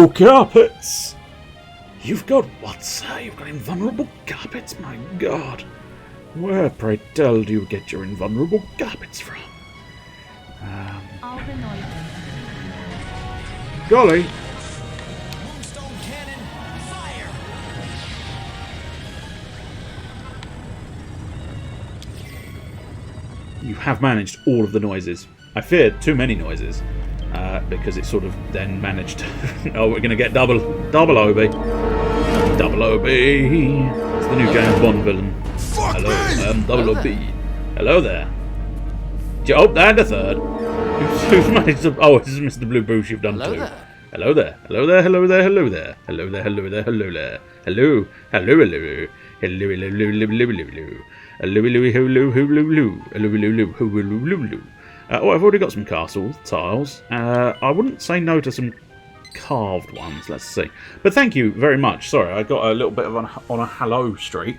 carpets! You've got what, sir? You've got invulnerable carpets? My god. Where, pray tell, do you get your invulnerable carpets from? Golly! You have managed all of the noises. I feared too many noises, because it sort of then managed. Oh, we're going to get double OB. Double OB. It's the new James Bond villain. Hello, I'm double OB. Hello there. Oh, and a third. Who's managed to... Oh, this is Mr. Blue Boosh you've done too. Hello there. Hello there. Hello there. Hello there. Hello there. Hello there. Hello there. Hello. Hello. Hello. Hello. Hello. Hello. Hello. Oh, I've already got some castle tiles. I wouldn't say no to some carved ones. Let's see. But thank you very much. Sorry, I got a little bit of on a hello streak.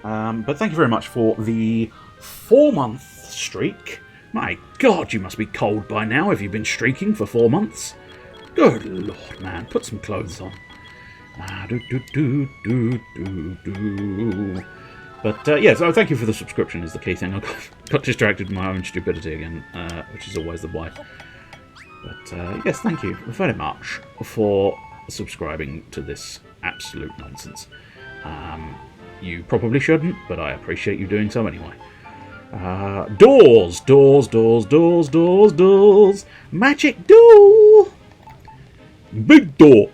But thank you very much for the 4-month streak. My God, you must be cold by now if you've been streaking for 4 months. Good Lord, man. Put some clothes on. But yeah, so thank you for the subscription is the key thing. I got distracted with my own stupidity again, which is always the way. But yes, thank you very much for subscribing to this absolute nonsense. You probably shouldn't, but I appreciate you doing so anyway. Doors, doors, doors, doors, doors, doors. Magic door. Big door.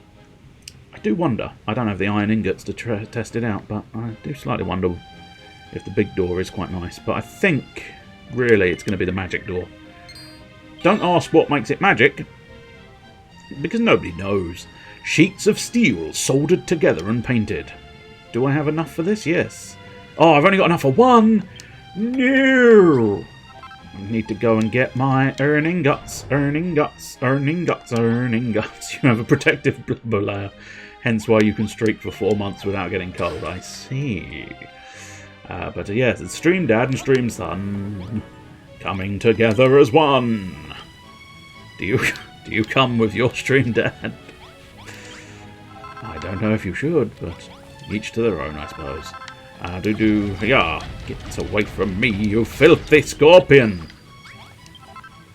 I do wonder. I don't have the iron ingots to test it out, but I do slightly wonder if the big door is quite nice. But I think, really, it's going to be the magic door. Don't ask what makes it magic, because nobody knows. Sheets of steel soldered together and painted. Do I have enough for this? Yes. Oh, I've only got enough for one. No. I need to go and get my earning guts. Earning guts. Earning guts. Earning guts. You have a protective blubber layer. Hence why you can streak for 4 months without getting cold. I see. But yes, it's Stream Dad and Stream Son coming together as one. Do you come with your Stream Dad? I don't know if you should, but each to their own, I suppose. Yeah, get away from me, you filthy scorpion!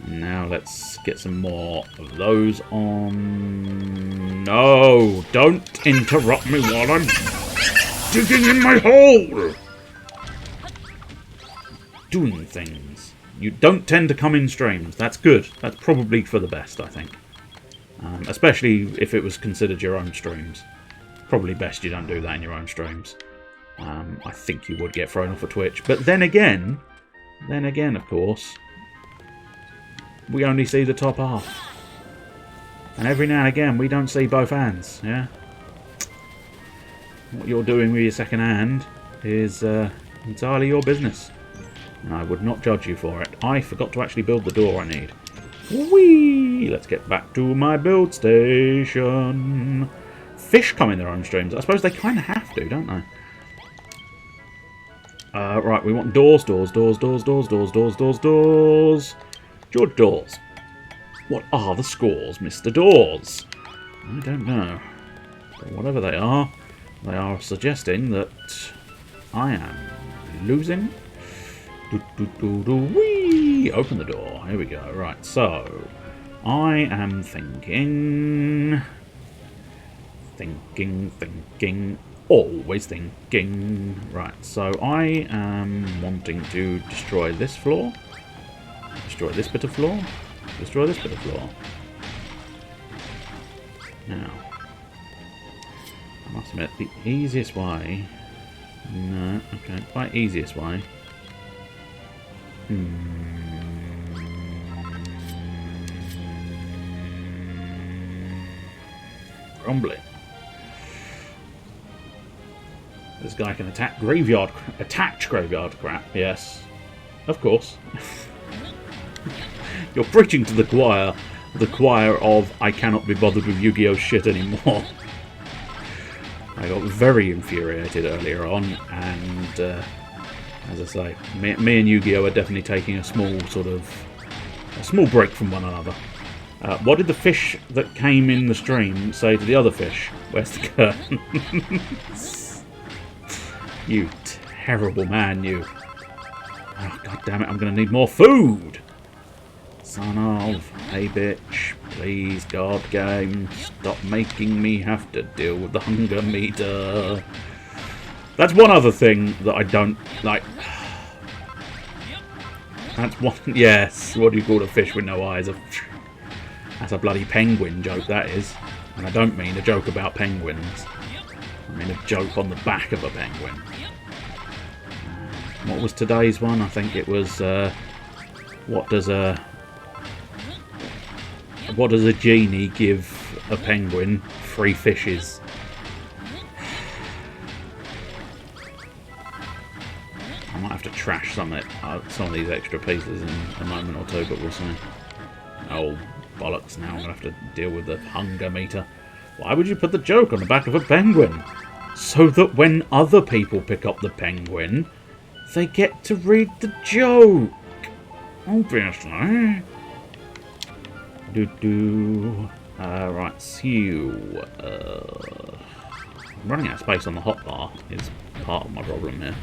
Now let's get some more of those on. No, don't interrupt me while I'm digging in my hole! Doing things. You don't tend to come in streams. That's good. That's probably for the best, I think. Especially if it was considered your own streams. Probably best you don't do that in your own streams. I think you would get thrown off of Twitch. But then again, of course, we only see the top half. And every now and again, we don't see both hands, yeah? What you're doing with your second hand is entirely your business. And I would not judge you for it. I forgot to actually build the door I need. Whee! Let's get back to my build station. Fish come in their own streams. I suppose they kind of have to, don't they? Right, we want doors, doors, doors, doors, doors, doors, doors, doors, doors. George Doors. What are the scores, Mr. Doors? I don't know. But whatever they are suggesting that I am losing. Whee! Open the door. Here we go. Right, so I am thinking, always thinking. Right, so I am wanting to destroy this floor, destroy this bit of floor, destroy this bit of floor. Now, I must admit, the easiest way. No, okay, by easiest way. Grumbly. This guy can attack graveyard, attach graveyard crap. Yes, of course. You're preaching to the choir of I cannot be bothered with Yu-Gi-Oh shit anymore. I got very infuriated earlier on, and as I say, me and Yu-Gi-Oh are definitely taking a small break from one another. What did the fish that came in the stream say to the other fish? Where's the curtain? You terrible man, you. Oh, God damn it, I'm going to need more food. Son of a bitch. Please, God game, stop making me have to deal with the hunger meter. That's one other thing that I don't like. That's one. Yes, what do you call a fish with no eyes? That's a bloody penguin joke, that is. And I don't mean a joke about penguins. I mean a joke on the back of a penguin. What was today's one? I think it was, what does a genie give a penguin, 3 fishes. I might have to trash some of these extra pieces in a moment or two, but we'll see. Oh, bollocks, now I'm going to have to deal with the hunger meter. Why would you put the joke on the back of a penguin? So that when other people pick up the penguin, they get to read the joke. Obviously. Right, so running out of space on the hotbar is part of my problem here.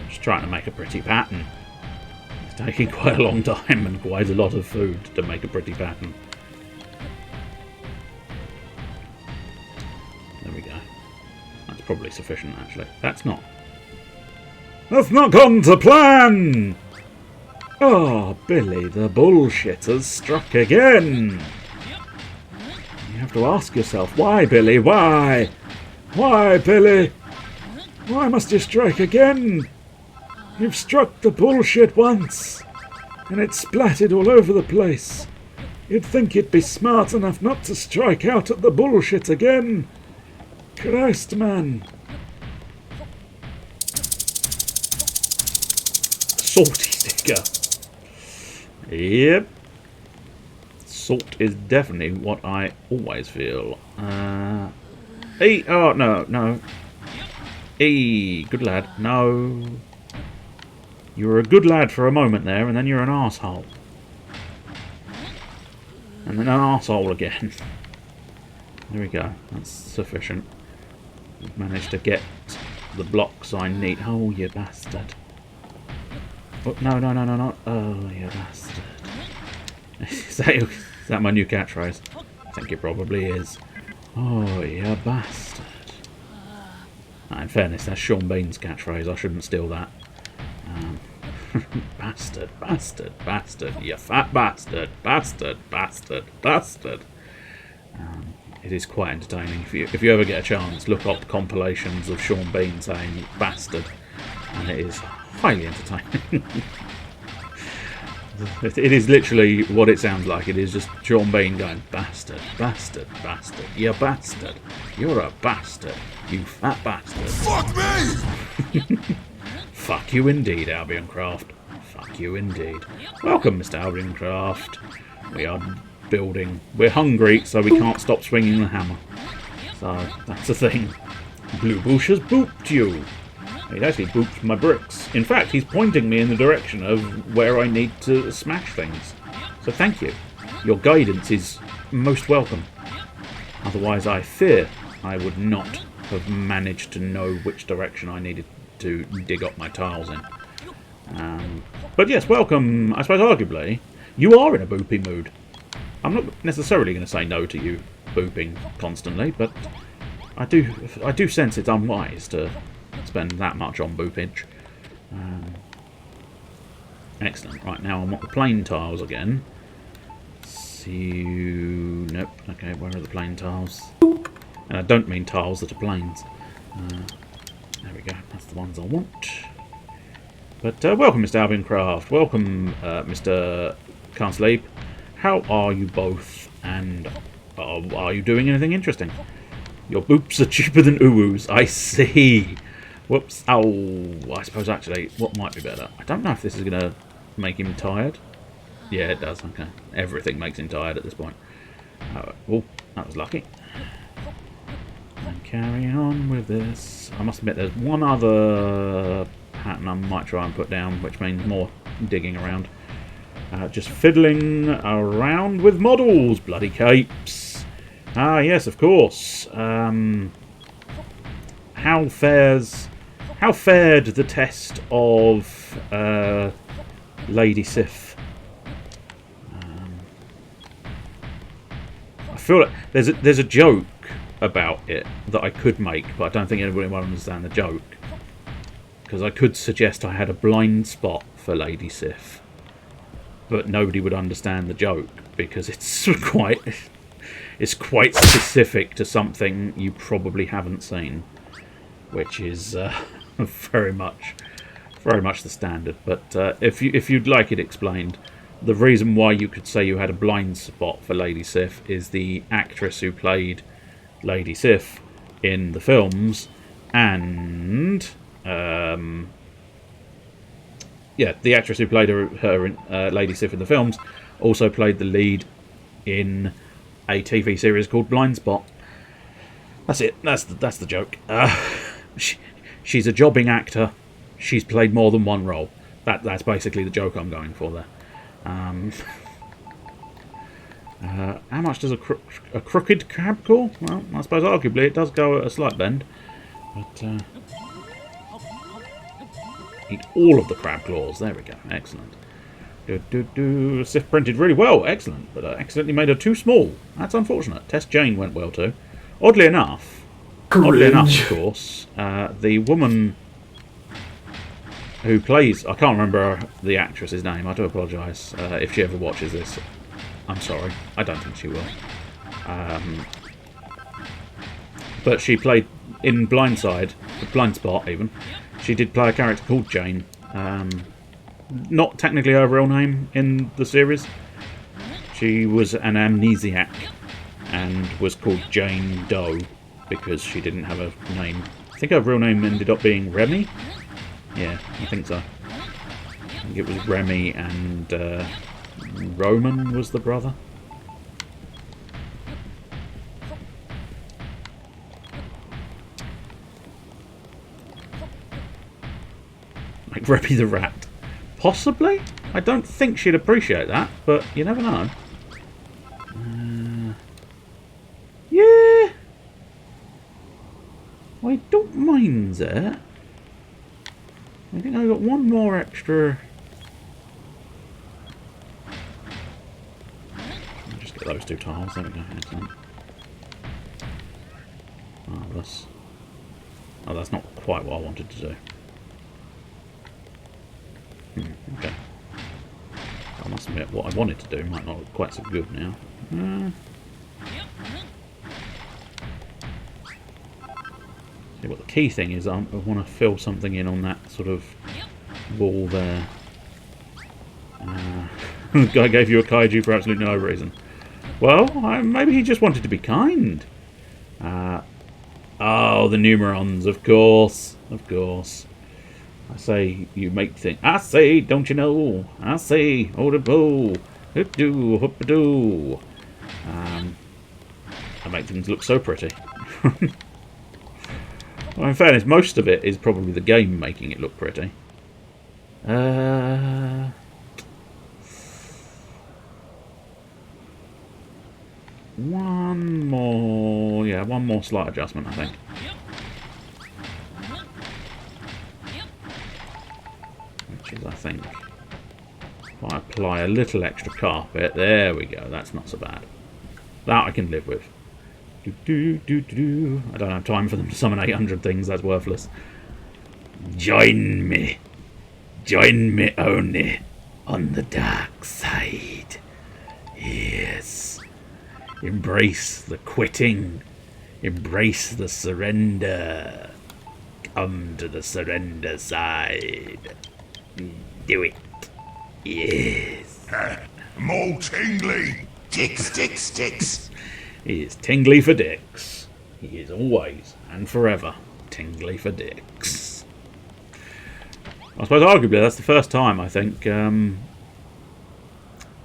Just trying to make a pretty pattern. It's taking quite a long time and quite a lot of food to make a pretty pattern. There we go. That's probably sufficient, actually. That's not gone to plan! Oh, Billy, the bullshit has struck again! You have to ask yourself, why, Billy, why? Why, Billy? Why must you strike again? You've struck the bullshit once, and it's splattered all over the place. You'd think you'd be smart enough not to strike out at the bullshit again. Christ, man. Salty sticker. Yep. Salt is definitely what I always feel. E. Oh, no. E. Good lad. No. You were a good lad for a moment there, and then you're an arsehole. And then an arsehole again. There we go. That's sufficient. I've managed to get the blocks I need. Oh, you bastard. Oh, no. Oh, you bastard. Is that my new catchphrase? I think it probably is. Oh, you bastard. In fairness, that's Sean Bean's catchphrase. I shouldn't steal that. Bastard, you fat bastard, bastard. It is quite entertaining. If you ever get a chance, look up compilations of Sean Bean saying bastard, and it is highly entertaining. It is literally what it sounds like. It is just Sean Bean going, bastard, you bastard, you're a bastard, you fat bastard. Fuck me! Fuck you indeed, Albion Craft. Fuck you indeed. Welcome, Mr. Albion Craft. We are building. We're hungry, so we can't stop swinging the hammer. So, that's the thing. Blue Bush has booped you. He's actually booped my bricks. In fact, he's pointing me in the direction of where I need to smash things. So thank you. Your guidance is most welcome. Otherwise, I fear I would not have managed to know which direction I needed to dig up my tiles in. But yes, welcome. I suppose arguably, you are in a boopy mood. I'm not necessarily going to say no to you booping constantly, but I do sense it's unwise to spend that much on boopage. Excellent. Right, now I want the plain tiles again. Nope. Okay, where are the plain tiles? And I don't mean tiles that are planes. There we go. That's the ones I want. But welcome, Mr. Albion Craft. Welcome, Mr. Can't Sleep. How are you both? And are you doing anything interesting? Your boops are cheaper than uwus. I see. Whoops. Oh, I suppose actually, what might be better? I don't know if this is going to make him tired. Yeah, it does. Okay. Everything makes him tired at this point. Oh, that was lucky. And carrying on with this. I must admit, there's one other pattern I might try and put down, which means more digging around. Just fiddling around with models. Bloody capes. Ah, yes, of course. How fared the test of Lady Sif? I feel like there's a joke about it that I could make, but I don't think anybody will understand the joke. Because I could suggest I had a blind spot for Lady Sif, but nobody would understand the joke because it's quite specific to something you probably haven't seen, which is very much the standard. But if you'd like it explained, the reason why you could say you had a blind spot for Lady Sif is the actress who played Lady Sif in the films, and the actress who played her in Lady Sif in the films also played the lead in a TV series called Blind Spot. That's it. That's the joke. She's a jobbing actor. She's played more than one role. That's basically the joke I'm going for there. How much does a crooked crab claw? Well, I suppose arguably it does go at a slight bend. But eat all of the crab claws. There we go. Excellent. Sif printed really well. Excellent. But I accidentally made her too small. That's unfortunate. Test Jane went well too. Oddly enough, of course, the woman who plays... I can't remember the actress's name. I do apologise if she ever watches this. I'm sorry. I don't think she will. But she played in Blind Spot even. She did play a character called Jane. Not technically her real name in the series. She was an amnesiac and was called Jane Doe because she didn't have a name. I think her real name ended up being Remy. Yeah, I think so. I think it was Remy and Roman was the brother. Like Remy the Rat. Possibly? I don't think she'd appreciate that, but you never know. Yeah. I don't mind that. I think I got one more extra. I'll just get those two tiles. There we go. Excellent. Oh, that's not quite what I wanted to do. Okay. I must admit, what I wanted to do might not look quite so good now. See, what the key thing is, I want to fill something in on that sort of wall there. The guy gave you a kaiju for absolutely no reason. Well, maybe he just wanted to be kind. Oh, the numerons, of course. Of course. I say you make things. I say, don't you know? I say, oh the boo, hoop-doo, hoop-a-doo. I make things look so pretty. Well, in fairness, most of it is probably the game making it look pretty. One more slight adjustment, I think. Which is, I think, if I apply a little extra carpet, there we go, that's not so bad. That I can live with. I don't have time for them to summon 800 things, that's worthless. Join me only on the dark side. Yes. Embrace the quitting. Embrace the surrender. Come to the surrender side. Do it. Yes. More tingly. Ticks. He is tingly for dicks. He is always and forever tingly for dicks. I suppose arguably that's the first time, I think. No,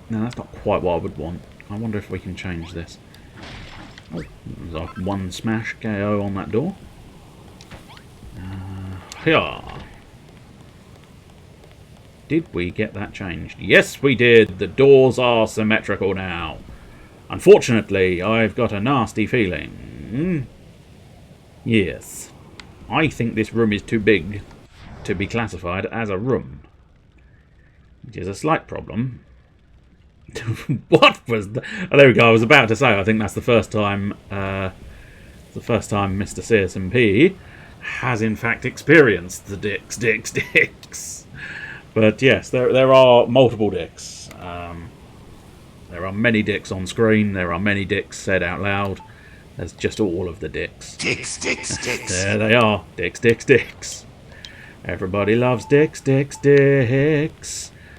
that's not quite what I would want. I wonder if we can change this. Oh, there's our one smash KO on that door. Yeah. Did we get that changed? Yes, we did. The doors are symmetrical now. Unfortunately, I've got a nasty feeling. Yes. I think this room is too big to be classified as a room. Which is a slight problem. What was that? Oh, there we go. I was about to say, I think that's the first time Mr. CSMP has in fact experienced the dicks. But yes, there are multiple dicks. There are many dicks on screen. There are many dicks said out loud. There's just all of the dicks. Dicks. There they are. Dicks. Everybody loves dicks.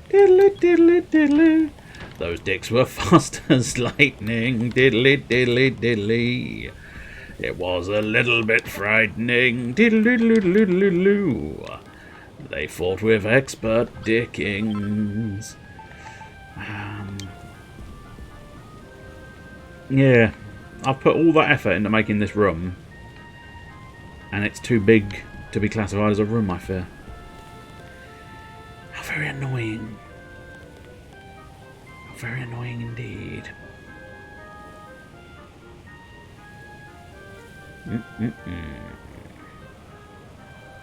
Diddly diddly diddly. Those dicks were fast as lightning. Diddly diddly diddly. It was a little bit frightening. Diddly diddly diddly. They fought with expert dickings. Yeah, I've put all that effort into making this room, and it's too big to be classified as a room, I fear. How very annoying. How very annoying indeed.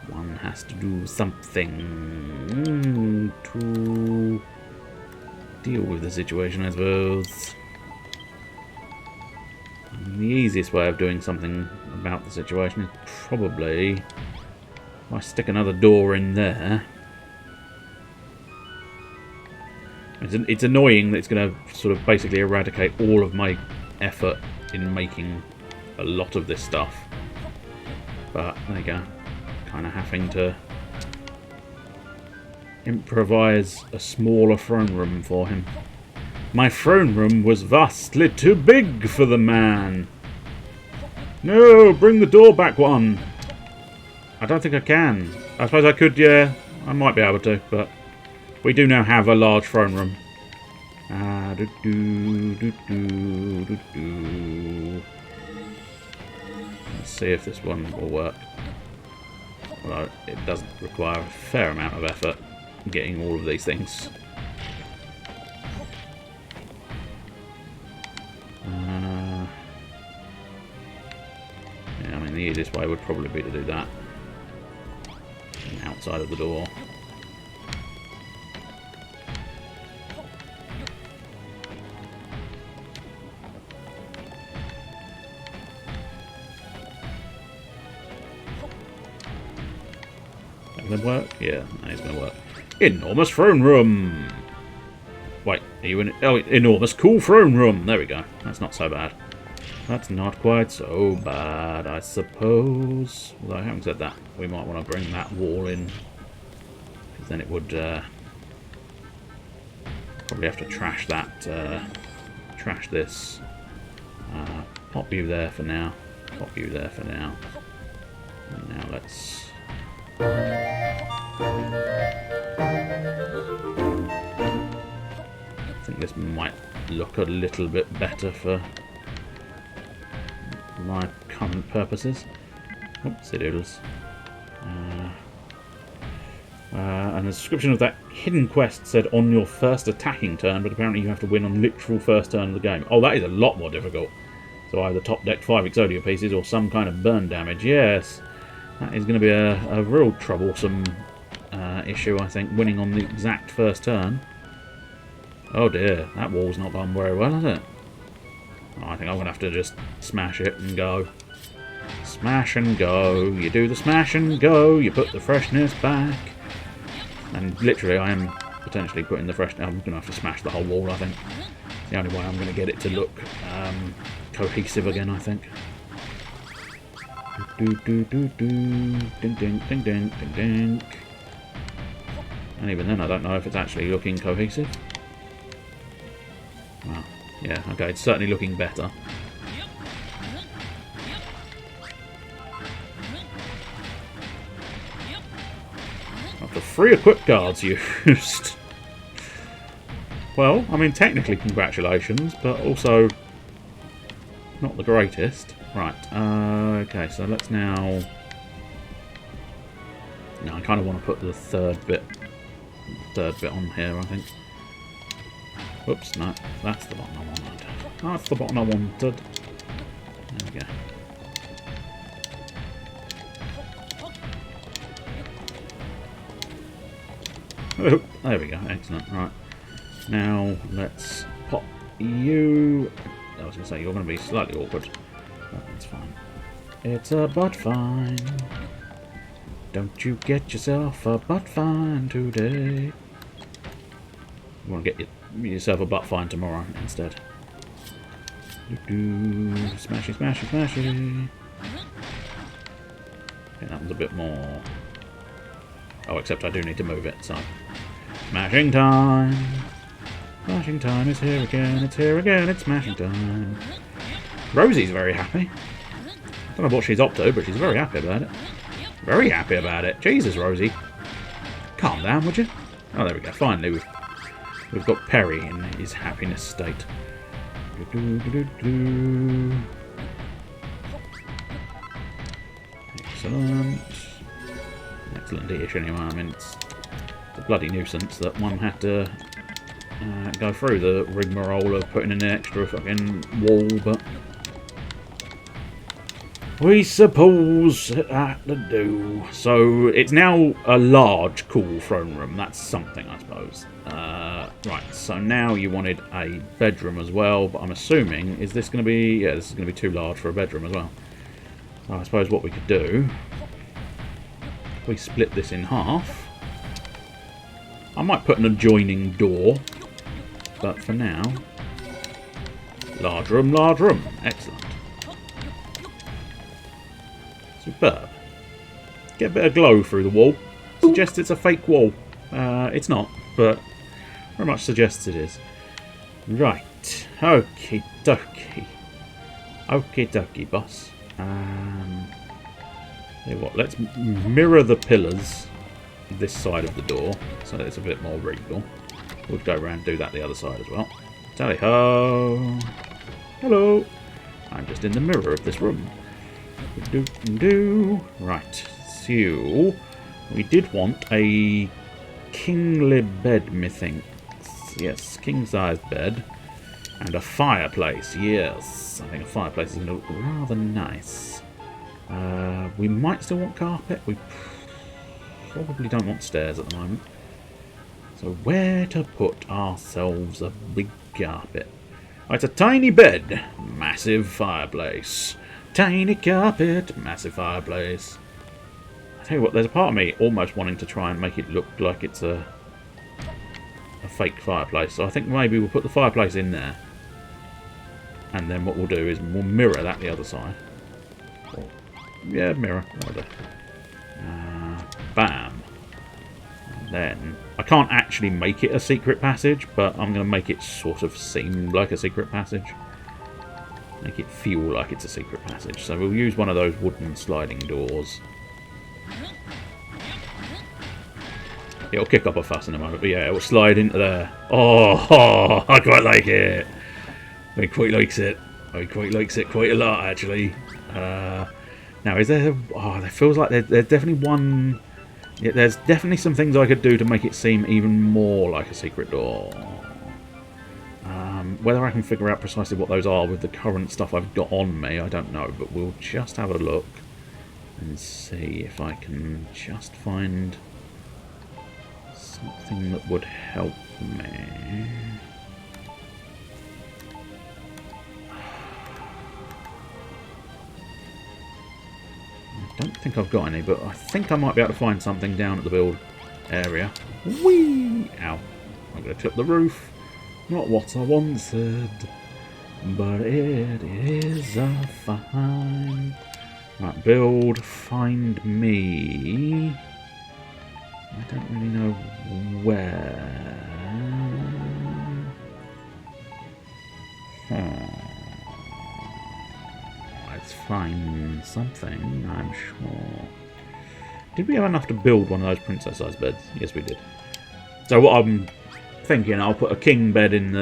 One has to do something to deal with the situation, I suppose. And the easiest way of doing something about the situation is probably if I stick another door in there. It's annoying that it's going to sort of basically eradicate all of my effort in making a lot of this stuff. But there you go. Kind of having to improvise a smaller throne room for him. My throne room was vastly too big for the man. No, bring the door back one. I don't think I can. I suppose I could, yeah. I might be able to, but we do now have a large throne room. Let's see if this one will work. Well, it doesn't require a fair amount of effort getting all of these things. Yeah, I mean the easiest way would probably be to do that outside of the door. Going to work? Yeah, that is going to work. Enormous throne room! Wait, are you in? Oh, enormous cool throne room! There we go. That's not so bad. That's not quite so bad, I suppose. Although, having said that, we might want to bring that wall in. Because then it would probably have to trash that. Trash this. Pop you there for now. Pop you there for now. And now let's... I think this might look a little bit better for my current purposes. Oopsie doodles. And the description of that hidden quest said on your first attacking turn, but apparently you have to win on literal first turn of the game. Oh, that is a lot more difficult. So either top deck 5 Exodia pieces or some kind of burn damage. Yes, that is going to be a real troublesome issue, I think, winning on the exact first turn. Oh dear, that wall's not gone very well, has it? Oh, I think I'm going to have to just smash it and go. Smash and go. You do the smash and go. You put the freshness back. And literally, I am potentially putting the freshness... I'm going to have to smash the whole wall, I think. It's the only way I'm going to get it to look cohesive again, I think. Do do do do. Ding ding ding ding ding ding. And even then, I don't know if it's actually looking cohesive. Well, yeah, okay, it's certainly looking better. Up to 3 equip guards used. Well, I mean, technically congratulations, but also not the greatest. Right, okay, so let's now... No, I kind of want to put the third bit on here, I think. Oops, no, that's the button I wanted. That's the button I wanted. There we go. Oh, there we go, excellent. Right, now let's pop you... I was going to say, you're going to be slightly awkward. But that's fine. It's a butt fine. Don't you get yourself a butt fine today. You want to get yourself a butt fine tomorrow instead. Smashy, smashy, smashy. Okay, that one's a bit more... Oh, except I do need to move it, so... Smashing time. Smashing time is here again. It's here again. It's smashing time. Rosie's very happy. I don't know what she's up to, but she's very happy about it. Very happy about it. Jesus, Rosie. Calm down, would you? Oh, there we go. Finally, we've got Perry in his happiness state. Excellent. Excellent-ish, anyway. I mean, it's a bloody nuisance that one had to go through the rigmarole of putting in an extra fucking wall, but we suppose it had to do. So it's now a large, cool throne room. That's something, I suppose. Right, so now you wanted a bedroom as well, but I'm assuming, is this going to be... Yeah, this is going to be too large for a bedroom as well. So I suppose what we could do, if we split this in half, I might put an adjoining door, but for now, large room, large room. Excellent. Superb. Get a bit of glow through the wall. Suggests it's a fake wall. It's not, but very much suggests it is. Right. Okie dokie. Okie dokie, boss. Tell you what, let's mirror the pillars this side of the door so that it's a bit more regal. We'll go around and do that the other side as well. Tally ho! Hello! I'm just in the mirror of this room. Right, so we did want a kingly bed, methinks. Yes, king-sized bed. And a fireplace, yes. I think a fireplace is going to look rather nice. We might still want carpet. We probably don't want stairs at the moment. So where to put ourselves a big carpet? Oh, it's a tiny bed, massive fireplace. Tiny carpet, massive fireplace. I tell you what, there's a part of me almost wanting to try and make it look like it's a fake fireplace. So I think maybe we'll put the fireplace in there. And then what we'll do is we'll mirror that the other side. Or, yeah, mirror. Bam. And then I can't actually make it a secret passage, but I'm going to make it sort of seem like a secret passage. Make it feel like it's a secret passage. So we'll use one of those wooden sliding doors. It'll kick up a fuss in a moment, but yeah, it'll slide into there. Oh, I quite like it. He quite likes it. He quite likes it quite a lot, actually. Now, is there... Oh, there feels like there's definitely one... Yeah, there's definitely some things I could do to make it seem even more like a secret door. Whether I can figure out precisely what those are with the current stuff I've got on me, I don't know. But we'll just have a look and see if I can just find something that would help me. I don't think I've got any, but I think I might be able to find something down at the build area. Whee! Ow. I'm going to clip the roof. Not what I wanted, but it is a fine. Right, build, find me. I don't really know where. Let's find something, I'm sure. Did we have enough to build one of those princess-sized beds? Yes, we did. So what I'm thinking, I'll put a king bed in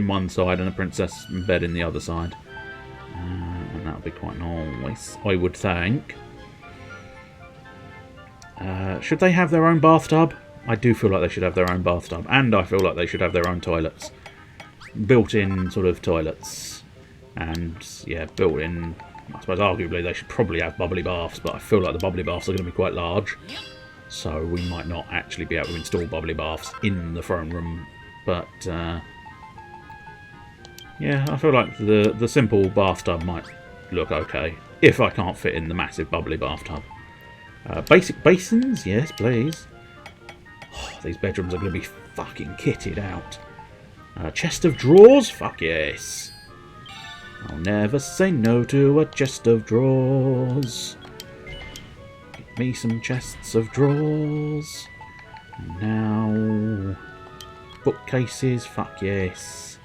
one side and a princess bed in the other side, and that'll be quite nice, I would think. Should they have their own bathtub? I do feel like they should have their own bathtub, and I feel like they should have their own toilets, built-in sort of toilets, and yeah, built-in. I suppose arguably they should probably have bubbly baths, but I feel like the bubbly baths are going to be quite large. So we might not actually be able to install bubbly baths in the throne room. But, yeah, I feel like the simple bathtub might look okay. If I can't fit in the massive bubbly bathtub. Basic basins? Yes, please. Oh, these bedrooms are going to be fucking kitted out. Chest of drawers? Fuck yes. I'll never say no to a chest of drawers. Me some chests of drawers. Now, bookcases, fuck yes.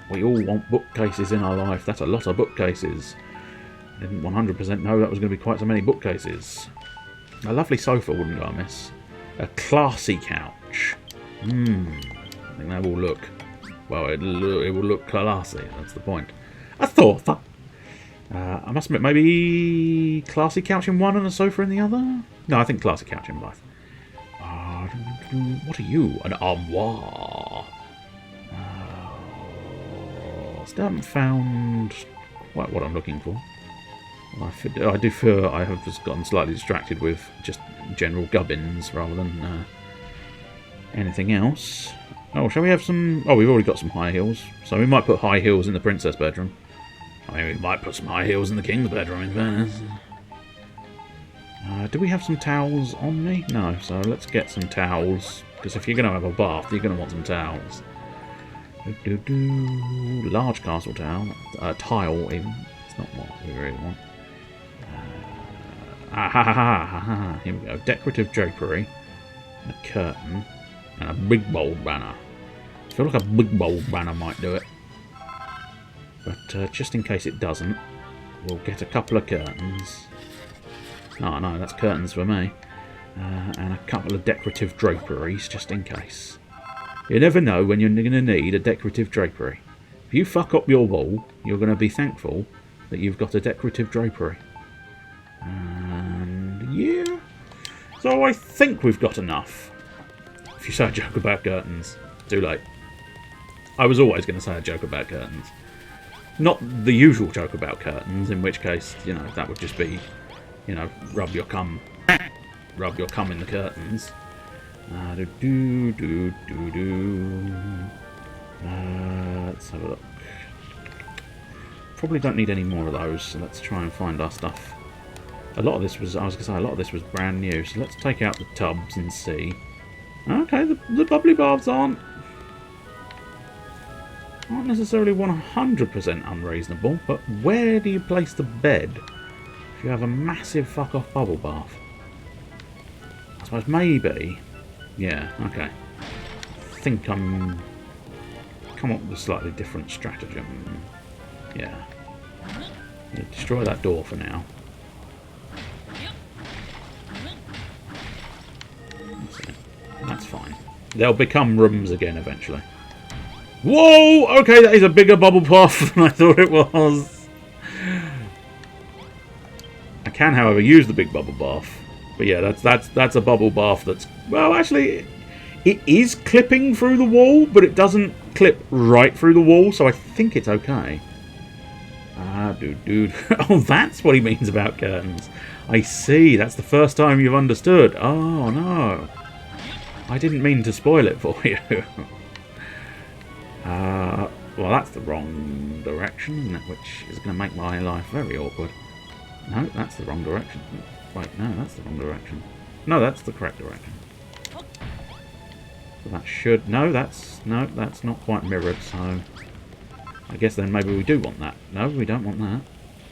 We all want bookcases in our life. That's a lot of bookcases. I didn't 100% know that was going to be quite so many bookcases. A lovely sofa wouldn't go amiss. A classy couch. I think that will look... Well, it will look classy. That's the point. A sofa. I must admit, maybe classy couch in one and a sofa in the other? No, I think classy couch in both. What are you? An armoire. Still haven't found quite what I'm looking for. I do feel I have just gotten slightly distracted with just general gubbins rather than anything else. Oh, shall we have some... Oh, we've already got some high heels. So we might put high heels in the princess bedroom. I mean, we might put some high heels in the king's bedroom, in fairness. Do we have some towels on me? No, so let's get some towels. Because if you're going to have a bath, you're going to want some towels. Large castle towel. Tile, even. It's not what we really want. Here we go. Decorative drapery. A curtain. And a big bold banner. I feel like a big bold banner might do it. But just in case it doesn't, we'll get a couple of curtains. Oh no, that's curtains for me. And a couple of decorative draperies, just in case. You never know when you're going to need a decorative drapery. If you fuck up your wall, you're going to be thankful that you've got a decorative drapery. And yeah. So I think we've got enough. If you say a joke about curtains, too late. I was always going to say a joke about curtains. Not the usual joke about curtains, in which case, you know, that would just be, you know, rub your cum in the curtains. Let's have a look. Probably don't need any more of those, so let's try and find our stuff. A lot of this was, I was going to say, a lot of this was brand new, so let's take out the tubs and see. Okay, the bubbly baths aren't necessarily 100% unreasonable, but where do you place the bed if you have a massive fuck-off bubble bath? I suppose maybe... Yeah, okay. I think I'm... come up with a slightly different stratagem. Yeah. Destroy that door for now. That's fine. They'll become rooms again eventually. Whoa! Okay, that is a bigger bubble bath than I thought it was. I can, however, use the big bubble bath. But yeah, that's a bubble bath that's... Well, actually, it is clipping through the wall, but it doesn't clip right through the wall, so I think it's okay. Dude. Oh, that's what he means about curtains. I see. That's the first time you've understood. Oh, no. I didn't mean to spoil it for you. Well, that's the wrong direction, isn't it? Which is going to make my life very awkward. No, that's the wrong direction. Wait, no, that's the wrong direction. No, that's the correct direction. So that should... No, that's not quite mirrored, so... I guess then maybe we do want that. No, we don't want that.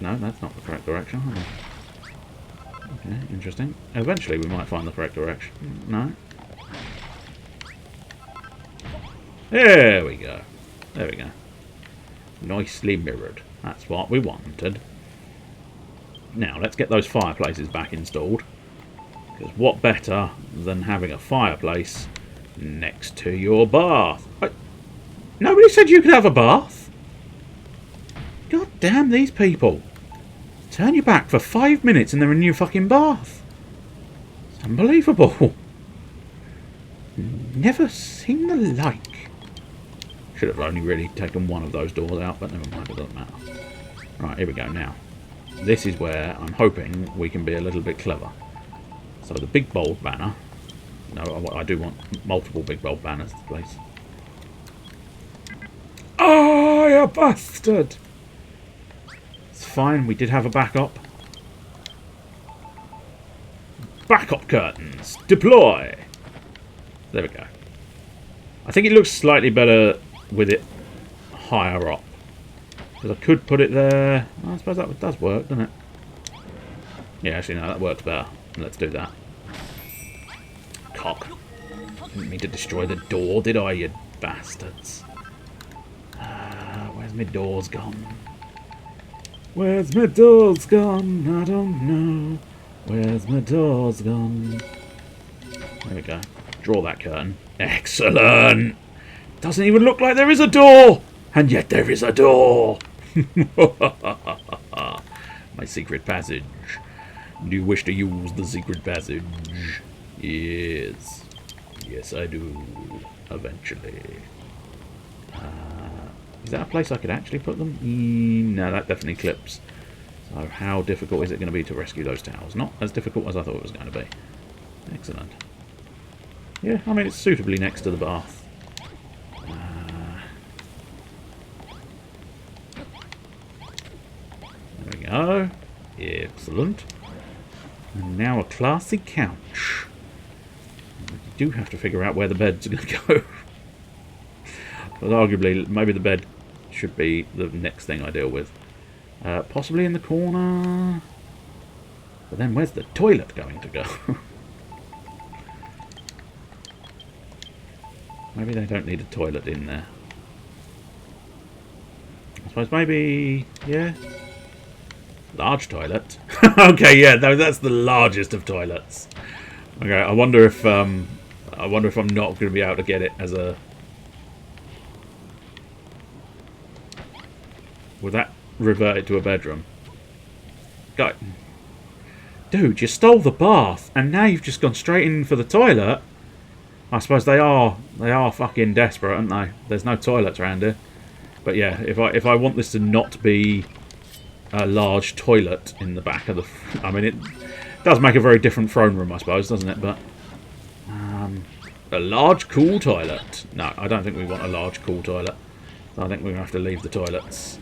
No, that's not the correct direction, either. Okay, interesting. Eventually we might find the correct direction. No. There we go. There we go. Nicely mirrored. That's what we wanted. Now, let's get those fireplaces back installed. Because what better than having a fireplace next to your bath? Nobody said you could have a bath. God damn these people. Turn your back for 5 minutes and they're in your fucking bath. It's unbelievable. Never seen the like. Should have only really taken one of those doors out, but never mind, it doesn't matter. Right, here we go now. This is where I'm hoping we can be a little bit clever. So the big bold banner. No, I do want multiple big bold banners, please. Oh, you bastard! It's fine, we did have a backup. Backup curtains! Deploy! There we go. I think it looks slightly better with it higher up. Because I could put it there. I suppose that does work, doesn't it? Yeah, actually, no, that works better. Let's do that. cock. Didn't mean to destroy the door, did I, you bastards? Where's my doors gone? Where's my doors gone? I don't know. Where's my doors gone? There we go. Draw that curtain. Excellent! Doesn't even look like there is a door! And yet there is a door! My secret passage. Do you wish to use the secret passage? Yes. Yes, I do. Eventually. Is that a place I could actually put them? No, that definitely clips. So how difficult is it going to be to rescue those towels? Not as difficult as I thought it was going to be. Excellent. Yeah, I mean, it's suitably next to the bath. There we go. Excellent. And now a classy couch. We do have to figure out where the bed's going to go. But arguably, maybe the bed should be the next thing I deal with. Possibly in the corner. But then where's the toilet going to go? Maybe they don't need a toilet in there. I suppose maybe... yeah. Large toilet. Okay, yeah, no, that's the largest of toilets. Okay, I wonder if I'm not going to be able to get it as a... Would that revert it to a bedroom? Go. Dude, you stole the bath, and now you've just gone straight in for the toilet. I suppose they are fucking desperate, aren't they? There's no toilets around here. But yeah, if I want this to not be a large toilet in the back of the... I mean, it does make a very different throne room, I suppose, doesn't it? But a large, cool toilet. No, I don't think we want a large, cool toilet. So I think we're going to have to leave the toilets.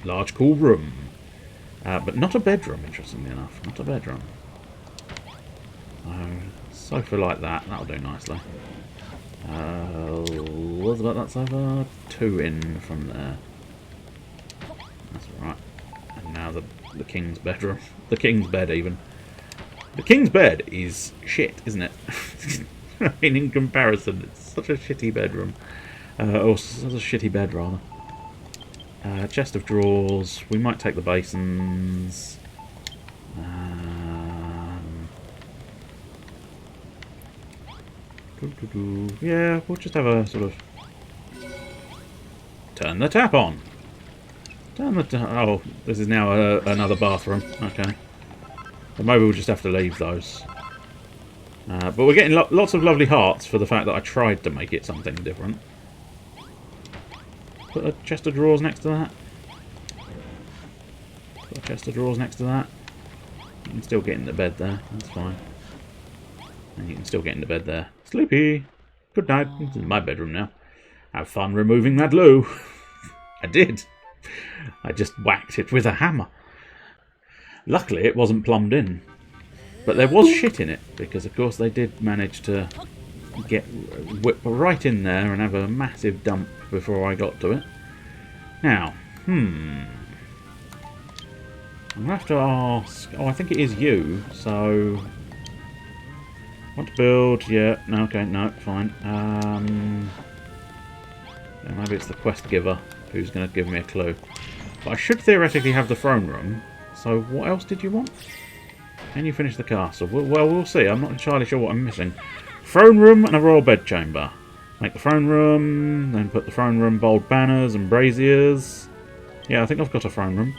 Large, cool room. But not a bedroom, interestingly enough. Not a bedroom. Sofa like that. That'll do nicely. What's about that sofa? 2 in from there. That's right. And now the king's bedroom. The king's bed, even. The king's bed is shit, isn't it? I mean, in comparison, it's such a shitty bedroom. Or such a shitty bed, rather. Chest of drawers. We might take the basins. Yeah, we'll just have a sort of... Turn the tap on. Turn the oh, this is now another bathroom. Okay. So maybe we'll just have to leave those. But we're getting lots of lovely hearts for the fact that I tried to make it something different. Put a chest of drawers next to that. Put a chest of drawers next to that. You can still get into bed there. That's fine. And you can still get into bed there. Sleepy. Good night. This is my bedroom now. Have fun removing that loo. I did. I just whacked it with a hammer. Luckily, it wasn't plumbed in. But there was shit in it, because of course they did manage to whip right in there and have a massive dump before I got to it. Now, I'm going to have to ask... Oh, I think it is you, so... Want to build? Yeah, no, okay, no, fine. Yeah, maybe it's the quest giver who's going to give me a clue. But I should theoretically have the throne room, so what else did you want? Can you finish the castle? Well, we'll see. I'm not entirely sure what I'm missing. Throne room and a royal bedchamber. Make the throne room, then put the throne room bold banners and braziers. Yeah, I think I've got a throne room.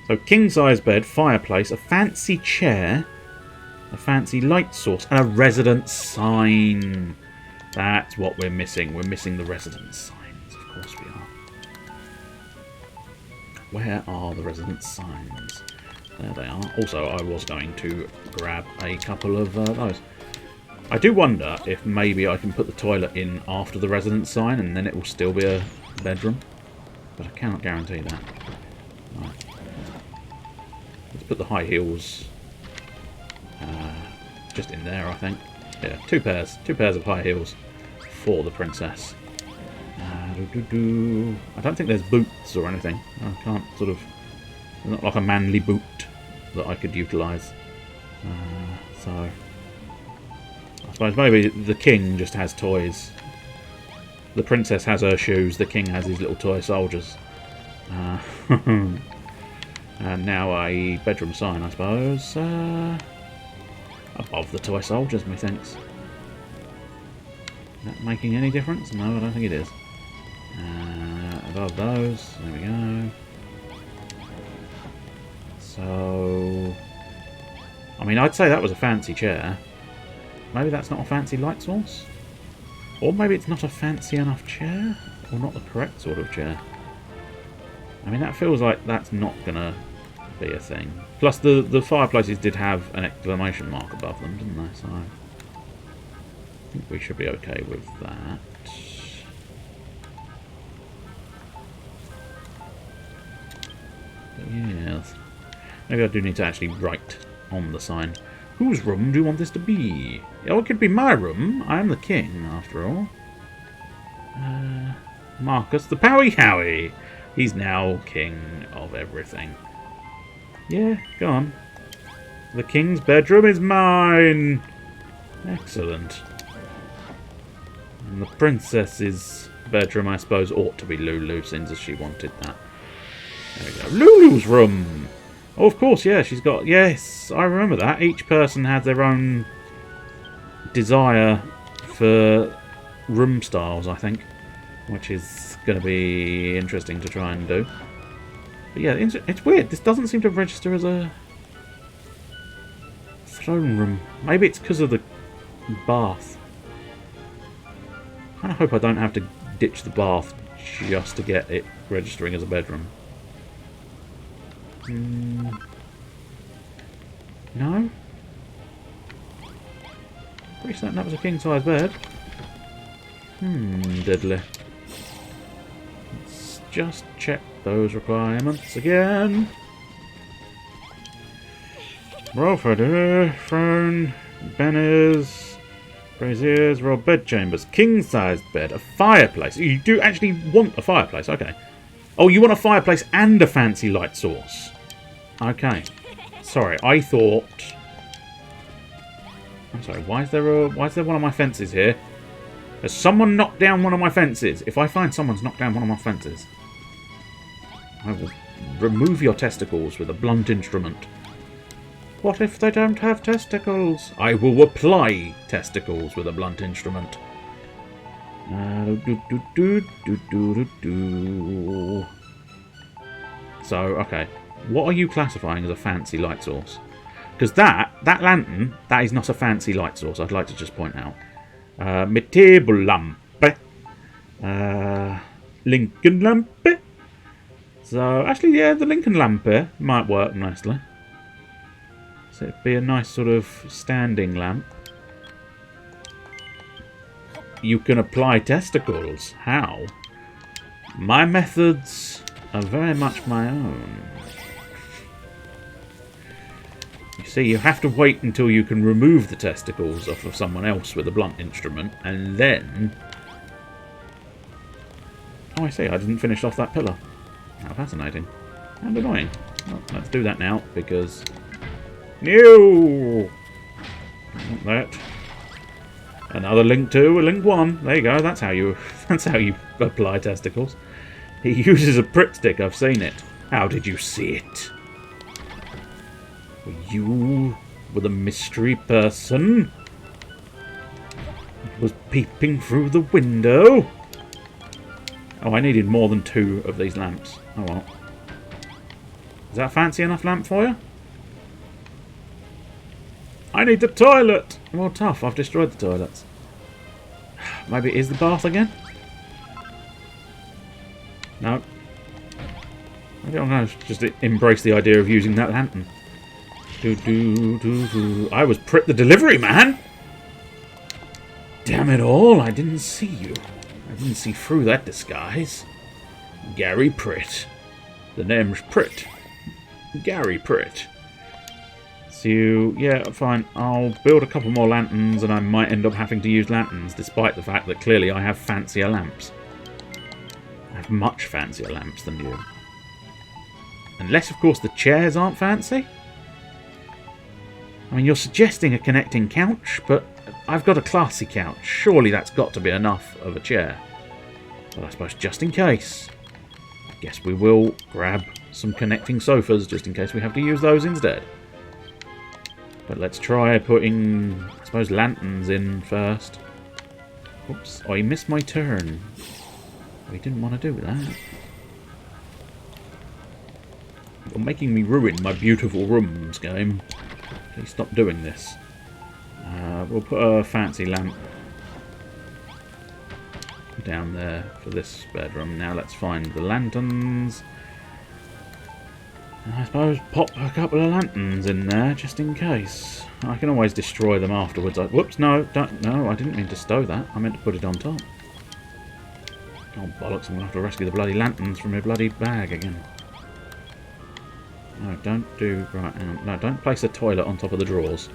So, king-size bed, fireplace, a fancy chair, a fancy light source, and a residence sign. That's what we're missing. We're missing the residence signs. Of course we are. Where are the residence signs? There they are. Also, I was going to grab a couple of those. I do wonder if maybe I can put the toilet in after the residence sign and then it will still be a bedroom. But I cannot guarantee that. Right. Let's put the high heels just in there, I think. Yeah, two pairs of high heels for the princess. I don't think there's boots or anything. I can't sort of... Not like a manly boot that I could utilise. So... I suppose maybe the king just has toys. The princess has her shoes, the king has his little toy soldiers. And now a bedroom sign, I suppose. Above the toy soldiers, methinks. Is that making any difference? No, I don't think it is. Above those, there we go. So, I mean, I'd say that was a fancy chair. Maybe that's not a fancy light source? Or maybe it's not a fancy enough chair? Or not the correct sort of chair? I mean, that feels like that's not going to be a thing. Plus, the fireplaces did have an exclamation mark above them, didn't they? So, I think we should be okay with that. But yes. Maybe I do need to actually write on the sign. Whose room do you want this to be? Oh, it could be my room. I am the king, after all. Marcus the Powie Howie. He's now king of everything. Yeah, go on. The king's bedroom is mine. Excellent. And the princess's bedroom, I suppose, ought to be Lulu, since as she wanted that. There we go. Lulu's room. Oh, of course, yeah, she's got... Yes, I remember that. Each person had their own desire for room styles, I think. Which is going to be interesting to try and do. But yeah, it's weird. This doesn't seem to register as a throne room. Maybe it's because of the bath. I kind of hope I don't have to ditch the bath just to get it registering as a bedroom. No? Pretty certain that was a king-size bed. Deadly. Let's just check those requirements again. Roll throne, banners, braziers, roll bedchambers, king-sized bed, a fireplace. You do actually want a fireplace, okay. Oh, you want a fireplace and a fancy light source. Okay. Sorry, I thought... I'm sorry, why is there one of my fences here? Has someone knocked down one of my fences? If I find someone's knocked down one of my fences, I will remove your testicles with a blunt instrument. What if they don't have testicles? I will apply testicles with a blunt instrument. So, okay. What are you classifying as a fancy light source? Because that lantern, that is not a fancy light source, I'd like to just point out. Med tabelampe. Lincoln lampe. So, actually, yeah, the Lincoln lampe might work nicely. So it'd be a nice sort of standing lamp. You can apply testicles. How? My methods are very much my own. You see, you have to wait until you can remove the testicles off of someone else with a blunt instrument, and then... Oh, I see, I didn't finish off that pillar. How fascinating. And annoying. Well, let's do that now, because... No! Not that. Another link 2, a link 1. There you go, that's how you apply testicles. He uses a prick stick, I've seen it. How did you see it? You were the mystery person that was peeping through the window. Oh, I needed more than 2 of these lamps. Oh well. Is that a fancy enough lamp for you? I need the toilet! Well, tough, I've destroyed the toilets. Maybe it is the bath again? No. Maybe I'm going to just embrace the idea of using that lantern. I was Pritt the delivery man! Damn it all, I didn't see you. I didn't see through that disguise. Gary Pritt. The name's Pritt. Gary Pritt. So, yeah, fine. I'll build a couple more lanterns and I might end up having to use lanterns, despite the fact that clearly I have fancier lamps. I have much fancier lamps than you. Unless, of course, the chairs aren't fancy. I mean, you're suggesting a connecting couch, but I've got a classy couch. Surely that's got to be enough of a chair. But I suppose just in case, I guess we will grab some connecting sofas just in case we have to use those instead. But let's try putting, I suppose, lanterns in first. Oops, I missed my turn. I didn't want to do that. You're making me ruin my beautiful rooms, game. Please stop doing this. We'll put a fancy lamp down there for this bedroom. Now let's find the lanterns. And I suppose pop a couple of lanterns in there just in case. I can always destroy them afterwards. Whoops, no, no, I didn't mean to stow that. I meant to put it on top. Oh bollocks, I'm going to have to rescue the bloody lanterns from my bloody bag again. No, don't do... Right, no, don't place a toilet on top of the drawers.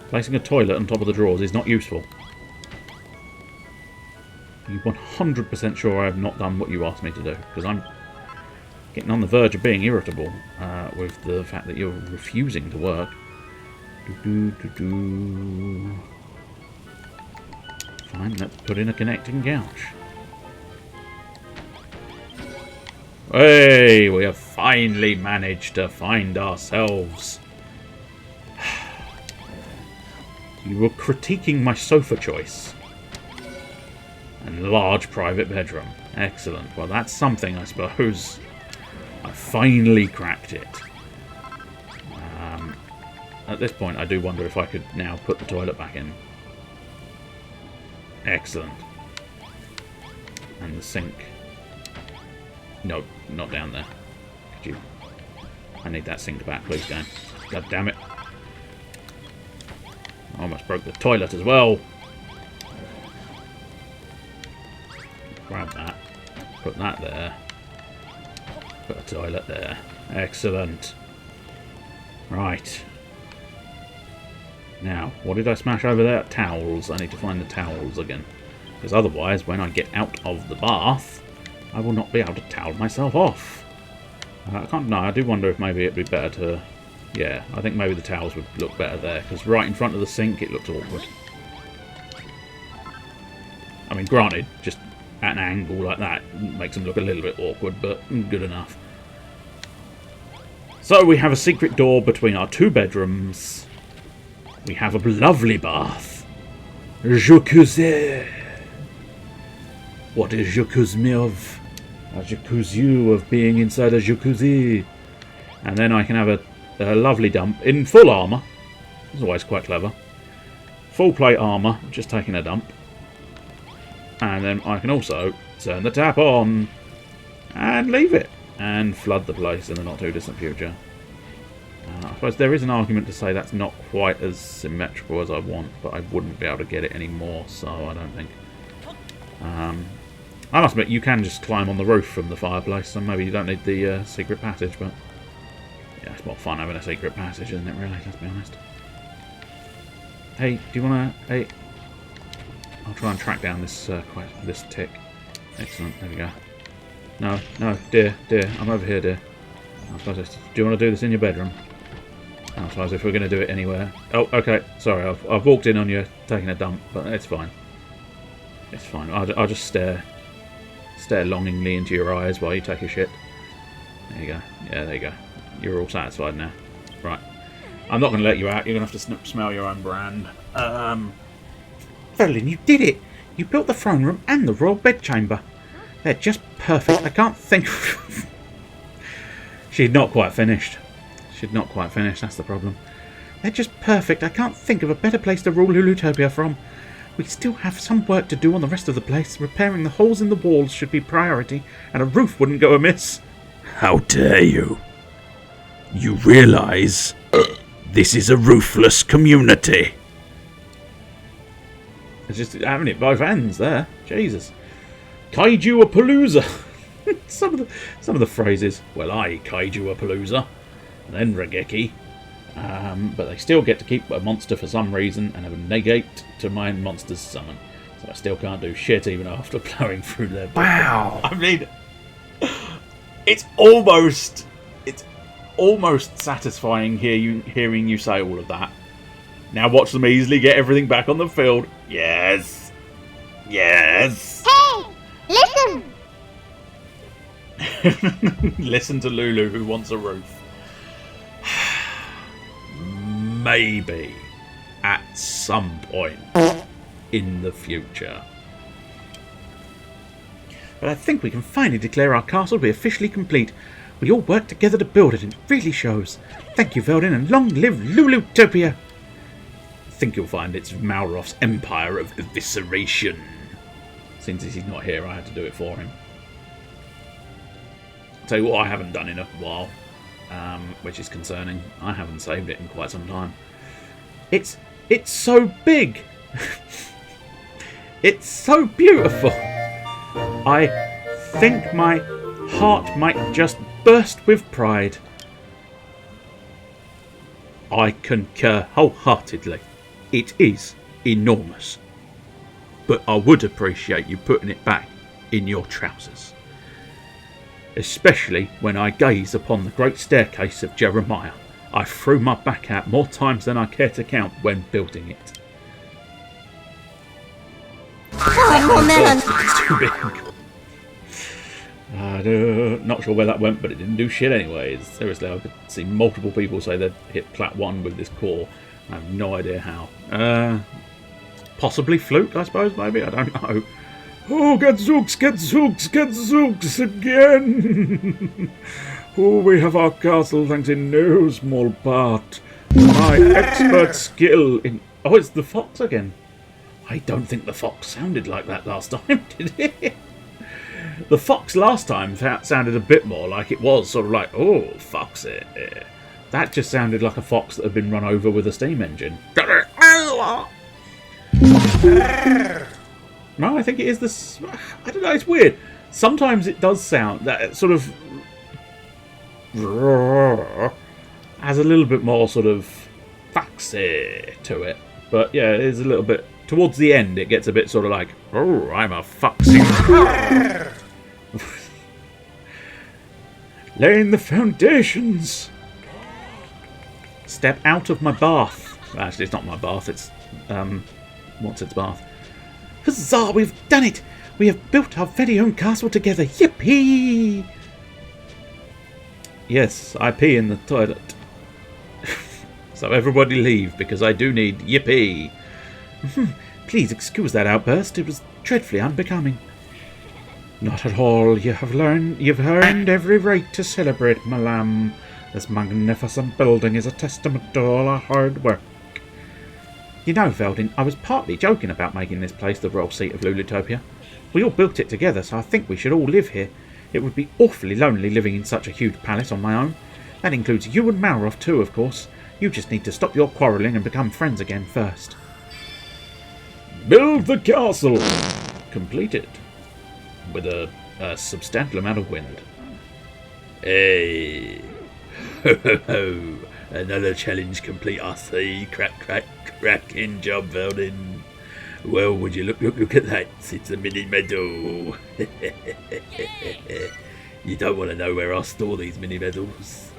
Placing a toilet on top of the drawers is not useful. You're 100% sure I have not done what you asked me to do, because I'm getting on the verge of being irritable with the fact that you're refusing to work. Fine, let's put in a connecting couch. Hey, we have finally managed to find ourselves. You were critiquing my sofa choice. And large private bedroom. Excellent. Well, that's something, I suppose. I finally cracked it. At this point, I do wonder if I could now put the toilet back in. Excellent. And the sink. No, not down there. Could you... I need that sink back, please, game. God damn it. I almost broke the toilet as well. Grab that. Put that there. Put a toilet there. Excellent. Right. Now, what did I smash over there? Towels. I need to find the towels again. Because otherwise, when I get out of the bath, I will not be able to towel myself off. I can't... No, I do wonder if maybe it'd be better to... Yeah, I think maybe the towels would look better there, because right in front of the sink it looks awkward. I mean, granted, just at an angle like that makes them look a little bit awkward, but good enough. So we have a secret door between our two bedrooms. We have a lovely bath. Jacuzzi. What is jacuzzi of? A jacuzzi of being inside a jacuzzi. And then I can have a lovely dump in full armour. It's always quite clever. Full plate armour, just taking a dump. And then I can also turn the tap on and leave it and flood the place in the not too distant future. I suppose there is an argument to say that's not quite as symmetrical as I want, but I wouldn't be able to get it anymore, so I don't think. I must admit, you can just climb on the roof from the fireplace, so maybe you don't need the secret passage, but yeah, it's more fun having a secret passage, isn't it, really? Let's be honest. Hey, do you want to... Hey, I'll try and track down this this tick. Excellent, there we go. No, no, dear, I'm over here, dear. I suppose do you want to do this in your bedroom? I suppose if we're going to do it anywhere. Oh, okay, sorry, I've walked in on you taking a dump, but it's fine. It's fine, I'll just stare longingly into your eyes while you take a shit. There you go, yeah, there you go. You're all satisfied now. Right. I'm not going to let you out, you're going to have to smell your own brand. Verlin, you did it! You built the throne room and the royal bedchamber. They're just perfect. I can't think... She'd not quite finished. She'd not quite finished, that's the problem. They're just perfect. I can't think of a better place to rule Lulutopia from. We still have some work to do on the rest of the place. Repairing the holes in the walls should be priority, and a roof wouldn't go amiss. How dare you? You realise this is a roofless community. It's just having it both ends there. Jesus. Kaiju-a-palooza. some of the phrases. Well, I kaiju-a-palooza. And then Regeki. But they still get to keep a monster for some reason and have a negate to my monster's summon. So I still can't do shit even after plowing through their book. Wow. I mean, it's almost satisfying hearing you say all of that. Now watch them easily get everything back on the field. Yes. Yes. Hey! Listen! Listen to Lulu, who wants a roof. Maybe at some point in the future. But I think we can finally declare our castle to be officially complete. We all worked together to build it, and it really shows. Thank you, Veldin, and long live Lulutopia! I think you'll find it's Malroth's empire of evisceration. Since he's not here, I had to do it for him. I'll tell you what I haven't done in a while, which is concerning. I haven't saved it in quite some time. It's so big! It's so beautiful! I think my heart might just burst with pride. I concur wholeheartedly. It is enormous. But I would appreciate you putting it back in your trousers. Especially when I gaze upon the great staircase of Jeremiah. I threw my back out more times than I care to count when building it. Oh, man! It's too big. Not sure where that went, but it didn't do shit anyways. Seriously, I could see multiple people say they'd hit plat 1 with this core. I have no idea how. Possibly fluke, I suppose, maybe? I don't know. Oh, get Zooks again! Oh, we have our castle thanks in no small part to my expert skill in... Oh, it's the fox again. I don't think the fox sounded like that last time, did it? The fox last time sounded a bit more like it was sort of like, oh, fox it. That just sounded like a fox that had been run over with a steam engine. No, I think it is this. I don't know, it's weird. Sometimes it does sound that sort of has a little bit more sort of foxy to it. But yeah, it is a little bit. Towards the end, it gets a bit sort of like, oh, I'm a foxy. Laying the foundations. Step out of my bath. Actually, it's not my bath, it's, what's its bath? Huzzah, we've done it! We have built our very own castle together. Yippee! Yes, I pee in the toilet. So everybody leave, because I do need yippee. Please excuse that outburst. It was dreadfully unbecoming. Not at all. You've earned every right to celebrate, my lamb. This magnificent building is a testament to all our hard work. You know, Veldin, I was partly joking about making this place the royal seat of Lulutopia. We all built it together, so I think we should all live here. It would be awfully lonely living in such a huge palace on my own. That includes you and Malroth too, of course. You just need to stop your quarrelling and become friends again first. Build the castle! Completed. With a substantial amount of wind. Hey! Ho ho ho! Another challenge complete, I see. Cracking job, Veldin. Well, would you look at that? It's a mini medal. You don't want to know where I store these mini medals.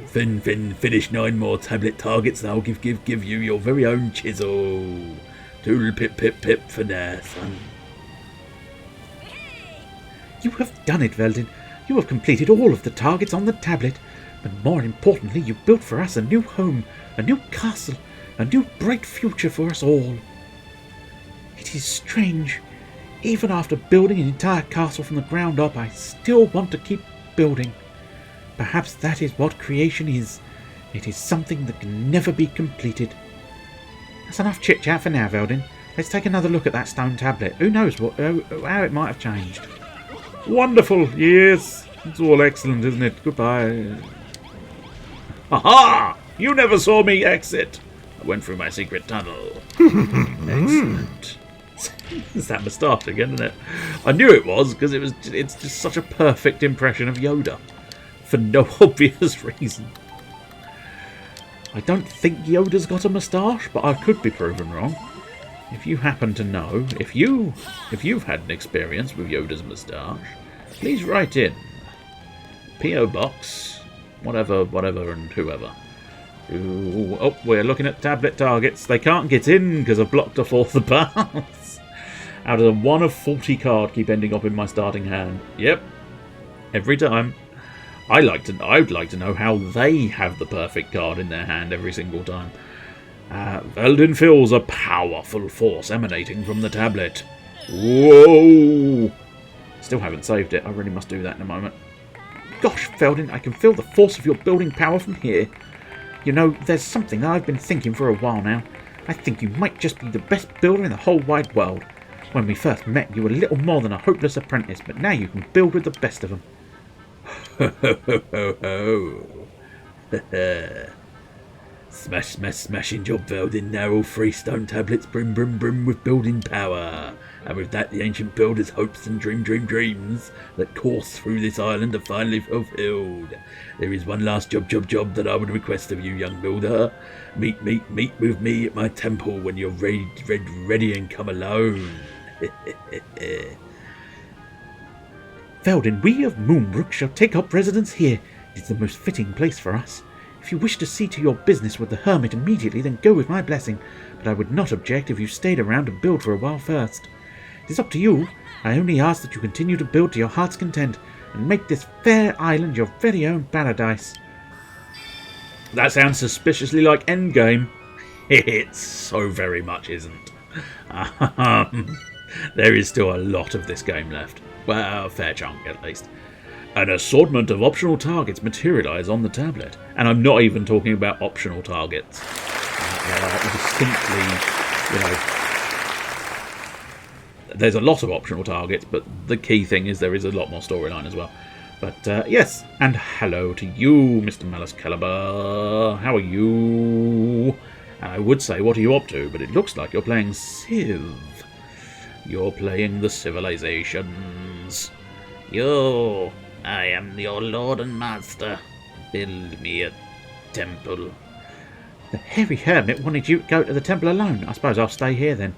Finish 9 more tablet targets and I'll give you your very own chisel. Toodle pip for now, son. You have done it, Veldin. You have completed all of the targets on the tablet. But more importantly, you built for us a new home, a new castle, a new bright future for us all. It is strange. Even after building an entire castle from the ground up, I still want to keep building. Perhaps that is what creation is. It is something that can never be completed. That's enough chit-chat for now, Veldin. Let's take another look at that stone tablet. Who knows how it might have changed. Wonderful, yes. It's all excellent, isn't it? Goodbye. Aha! You never saw me exit. I went through my secret tunnel. Excellent. It's that moustache again, isn't it? I knew it was, because it's just such a perfect impression of Yoda. For no obvious reason. I don't think Yoda's got a moustache, but I could be proven wrong. If you happen to know, if you've had an experience with Yoda's moustache, please write in. P.O. Box, whatever, and whoever. Ooh, oh, we're looking at tablet targets. They can't get in because I've blocked off all the paths. Out of the 1 of 40 card keep ending up in my starting hand. Yep. Every time. I'd like to know how they have the perfect card in their hand every single time. Veldin feels a powerful force emanating from the tablet. Whoa! Still haven't saved it. I really must do that in a moment. Gosh, Veldin, I can feel the force of your building power from here. You know, there's something that I've been thinking for a while now. I think you might just be the best builder in the whole wide world. When we first met, you were little more than a hopeless apprentice, but now you can build with the best of them. Ho ho ho ho ho. Smashing job, Veldin. Narrow freestone tablets brim with building power. And with that, the ancient builder's hopes and dreams that course through this island are finally fulfilled. There is one last job that I would request of you, young builder. Meet with me at my temple when you're ready and come alone. Veldin, we of Moonbrook shall take up residence here. It is the most fitting place for us. If you wish to see to your business with the hermit immediately, then go with my blessing, but I would not object if you stayed around and build for a while first. It is up to you. I only ask that you continue to build to your heart's content, and make this fair island your very own paradise. That sounds suspiciously like Endgame. It so very much isn't. There is still a lot of this game left. Well, a fair chunk at least. An assortment of optional targets materialise on the tablet. And I'm not even talking about optional targets. Simply, there's a lot of optional targets, but the key thing is there is a lot more storyline as well. But yes, and hello to you, Mr. Malus Caliber. How are you? And I would say, what are you up to? But it looks like you're playing Civ. You're playing the Civilizations. Yo, I am your lord and master. Build me a temple. The hairy hermit wanted you to go to the temple alone. I suppose I'll stay here then.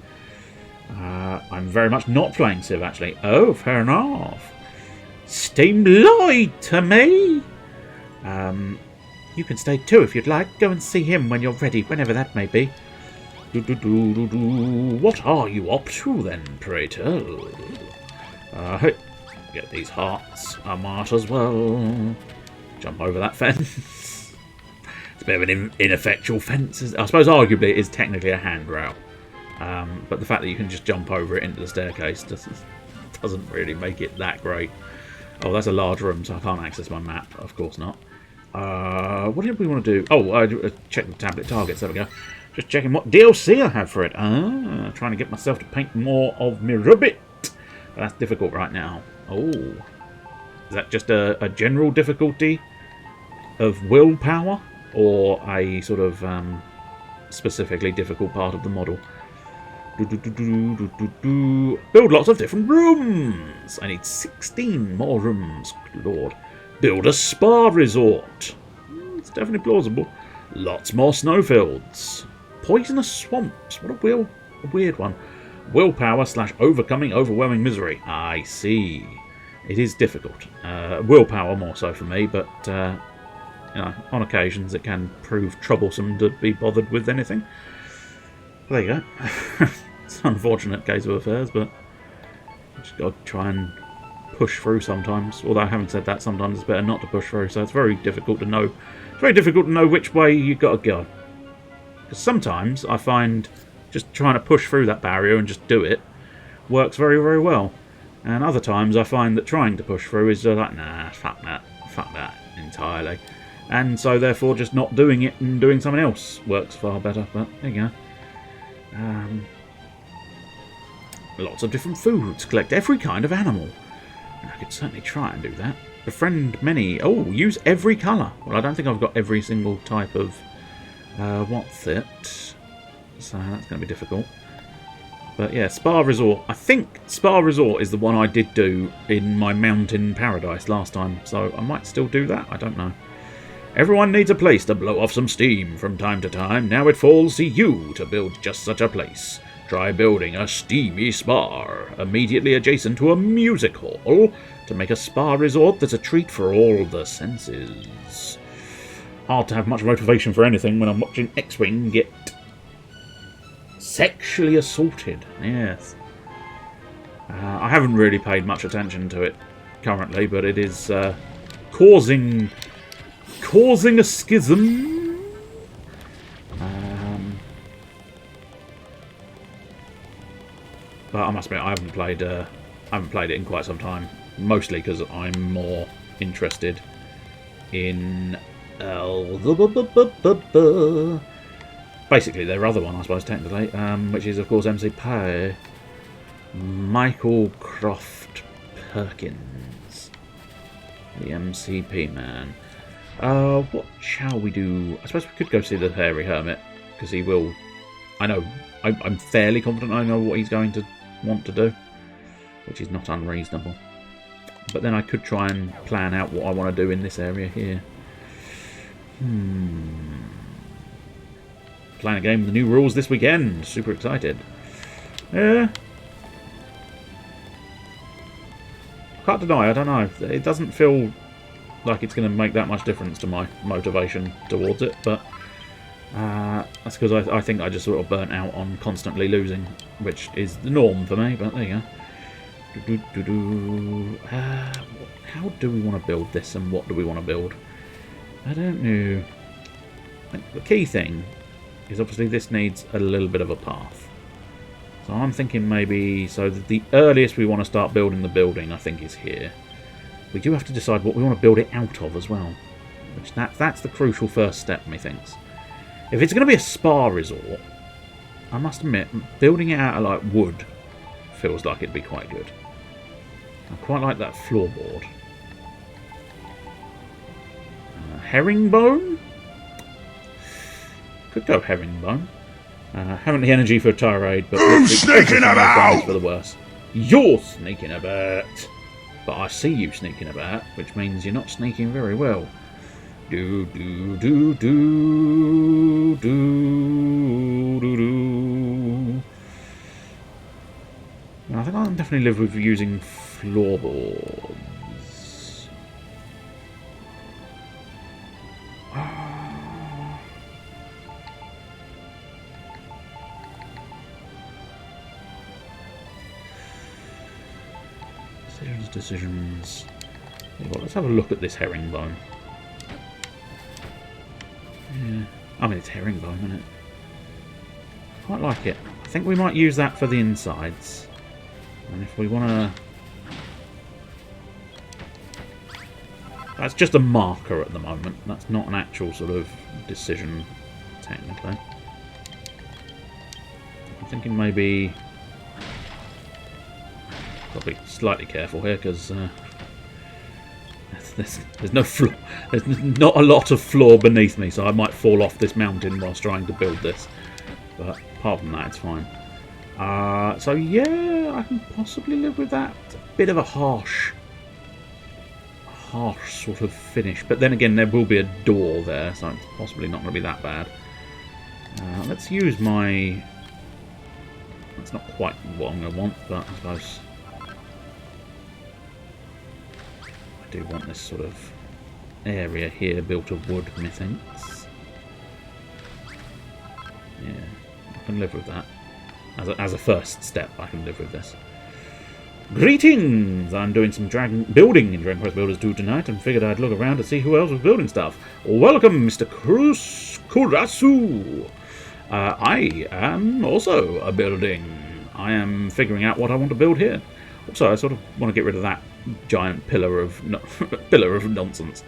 I'm very much not playing Civ, actually. Oh, fair enough. Seemed lied to me. You can stay too if you'd like. Go and see him when you're ready, whenever that may be. What are you up to then, pray tell? Get these hearts. I might as well jump over that fence. It's a bit of an ineffectual fence. I suppose arguably it is technically a handrail. But the fact that you can just jump over it into the staircase doesn't really make it that great. Oh, that's a large room, so I can't access my map. Of course not. What did we want to do? Oh, check the tablet targets. There we go. Just checking what DLC I have for it. Trying to get myself to paint more of my ribbit. But that's difficult right now. Oh. Is that just a general difficulty of willpower? Or a sort of specifically difficult part of the model? Build lots of different rooms. I need 16 more rooms. Good Lord. Build a spa resort. It's definitely plausible. Lots more snowfields. Poisonous swamps. What a weird one. Willpower / overcoming overwhelming misery. I see. It is difficult. Willpower more so for me, but on occasions it can prove troublesome to be bothered with anything. There you go. It's an unfortunate case of affairs, but just got to try and push through sometimes. Although having said that, sometimes it's better not to push through. So it's very difficult to know. It's very difficult to know which way you've got to go. Because sometimes I find just trying to push through that barrier and just do it works very, very well. And other times I find that trying to push through is like, nah, fuck that entirely. And so therefore just not doing it and doing something else works far better. But there you go. Lots of different foods. Collect every kind of animal. I could certainly try and do that. Befriend many. Oh, use every colour. Well, I don't think I've got every single type of what's it. So that's going to be difficult. But yeah, Spa Resort. I think Spa Resort is the one I did do in my mountain paradise last time. So I might still do that. I don't know. Everyone needs a place to blow off some steam from time to time. Now it falls to you to build just such a place. Try building a steamy spa immediately adjacent to a music hall to make a spa resort that's a treat for all the senses. hard to have much motivation for anything when I'm watching X-Wing get sexually assaulted. Yes. I haven't really paid much attention to it currently, but it is causing a schism. But I must admit, I haven't played it in quite some time. Mostly because I'm more interested in basically their other one, I suppose, technically, which is of course MC Pye, Michael Croft Perkins, the MCP man. What shall we do? I suppose we could go see the Hairy Hermit, because he will. I'm fairly confident I know what he's going to want to do, which is not unreasonable. But then I could try and plan out what I want to do in this area here. Playing a game with the new rules this weekend. Super excited. Yeah. Can't deny, I don't know. It doesn't feel like it's going to make that much difference to my motivation towards it, but that's because I think I just sort of burnt out on constantly losing, which is the norm for me, but there you go. How do we want to build this, and what do we want to build? I don't know. The key thing is obviously this needs a little bit of a path. So I'm thinking maybe, so that the earliest we want to start building the building, I think, is here. We do have to decide what we want to build it out of as well. Which that's the crucial first step, methinks. If it's going to be a spa resort, I must admit, building it out of like wood feels like it'd be quite good. I quite like that floorboard. Herringbone? Could go herringbone. Haven't the energy for a tirade, but who's sneaking about? For the worse. You're sneaking about, but I see you sneaking about, which means you're not sneaking very well. Do do do do do do do. I think I'll definitely live with using floorboards. Decisions. Well, let's have a look at this herringbone. Yeah. I mean, it's herringbone, isn't it? Quite like it. I think we might use that for the insides. And if we want to... That's just a marker at the moment. That's not an actual sort of decision, technically. I'm thinking maybe... Got to be slightly careful here, because there's no floor. There's not a lot of floor beneath me, so I might fall off this mountain whilst trying to build this. But apart from that, it's fine. So yeah, I can possibly live with that. It's a bit of a harsh sort of finish. But then again, there will be a door there, so it's possibly not going to be that bad. Let's use my... That's not quite what I'm going to want, but I suppose... I do want this sort of area here built of wood, methinks. Yeah, I can live with that. As a first step, I can live with this. Greetings! I'm doing some building in Dragon Quest Builders 2 tonight, and figured I'd look around to see who else was building stuff. Welcome, Mr. Kurasu! I am also a building. I am figuring out what I want to build here. Also, I sort of want to get rid of that giant pillar of nonsense,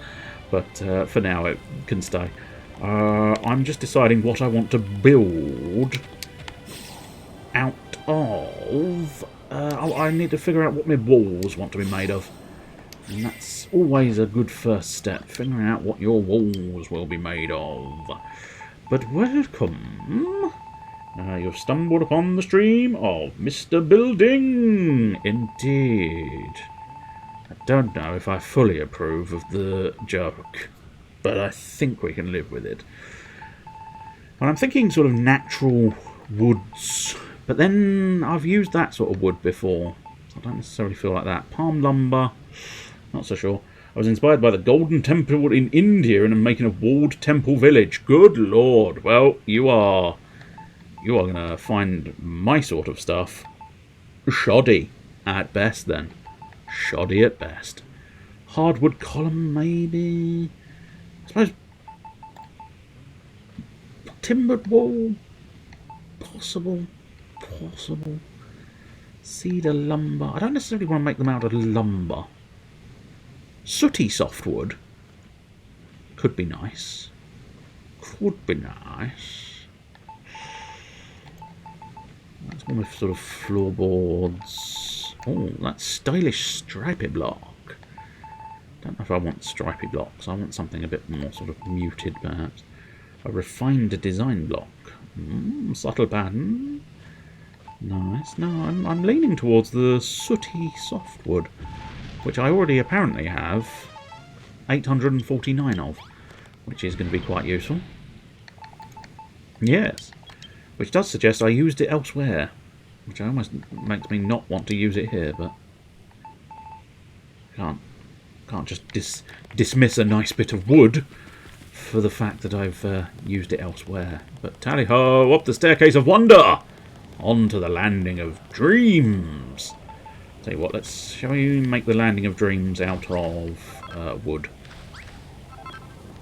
but for now it can stay. I'm just deciding what I want to build out of. I need to figure out what my walls want to be made of, and that's always a good first step, figuring out what your walls will be made of. But welcome. You've stumbled upon the stream of Mr. Building. Indeed. I don't know if I fully approve of the joke, but I think we can live with it. And I'm thinking sort of natural woods, but then I've used that sort of wood before, so I don't necessarily feel like that. Palm lumber, not so sure. I was inspired by the Golden Temple in India and am making a walled temple village. Good lord. Well, you are going to find my sort of stuff shoddy at best then. Shoddy at best. Hardwood column, maybe. I suppose timbered wall. Possible. Cedar lumber. I don't necessarily want to make them out of lumber. Sooty softwood. Could be nice. That's one with sort of floorboards. Oh, that's stylish stripy block. Don't know if I want stripy blocks. I want something a bit more sort of muted, perhaps. A refined design block. Subtle pattern. Nice. No, I'm leaning towards the sooty softwood, which I already apparently have 849 of, which is going to be quite useful. Yes. Which does suggest I used it elsewhere, which almost makes me not want to use it here, but can't just dismiss a nice bit of wood for the fact that I've used it elsewhere. But tally-ho, up the staircase of wonder, onto the landing of dreams. Tell you what, shall we make the landing of dreams out of wood?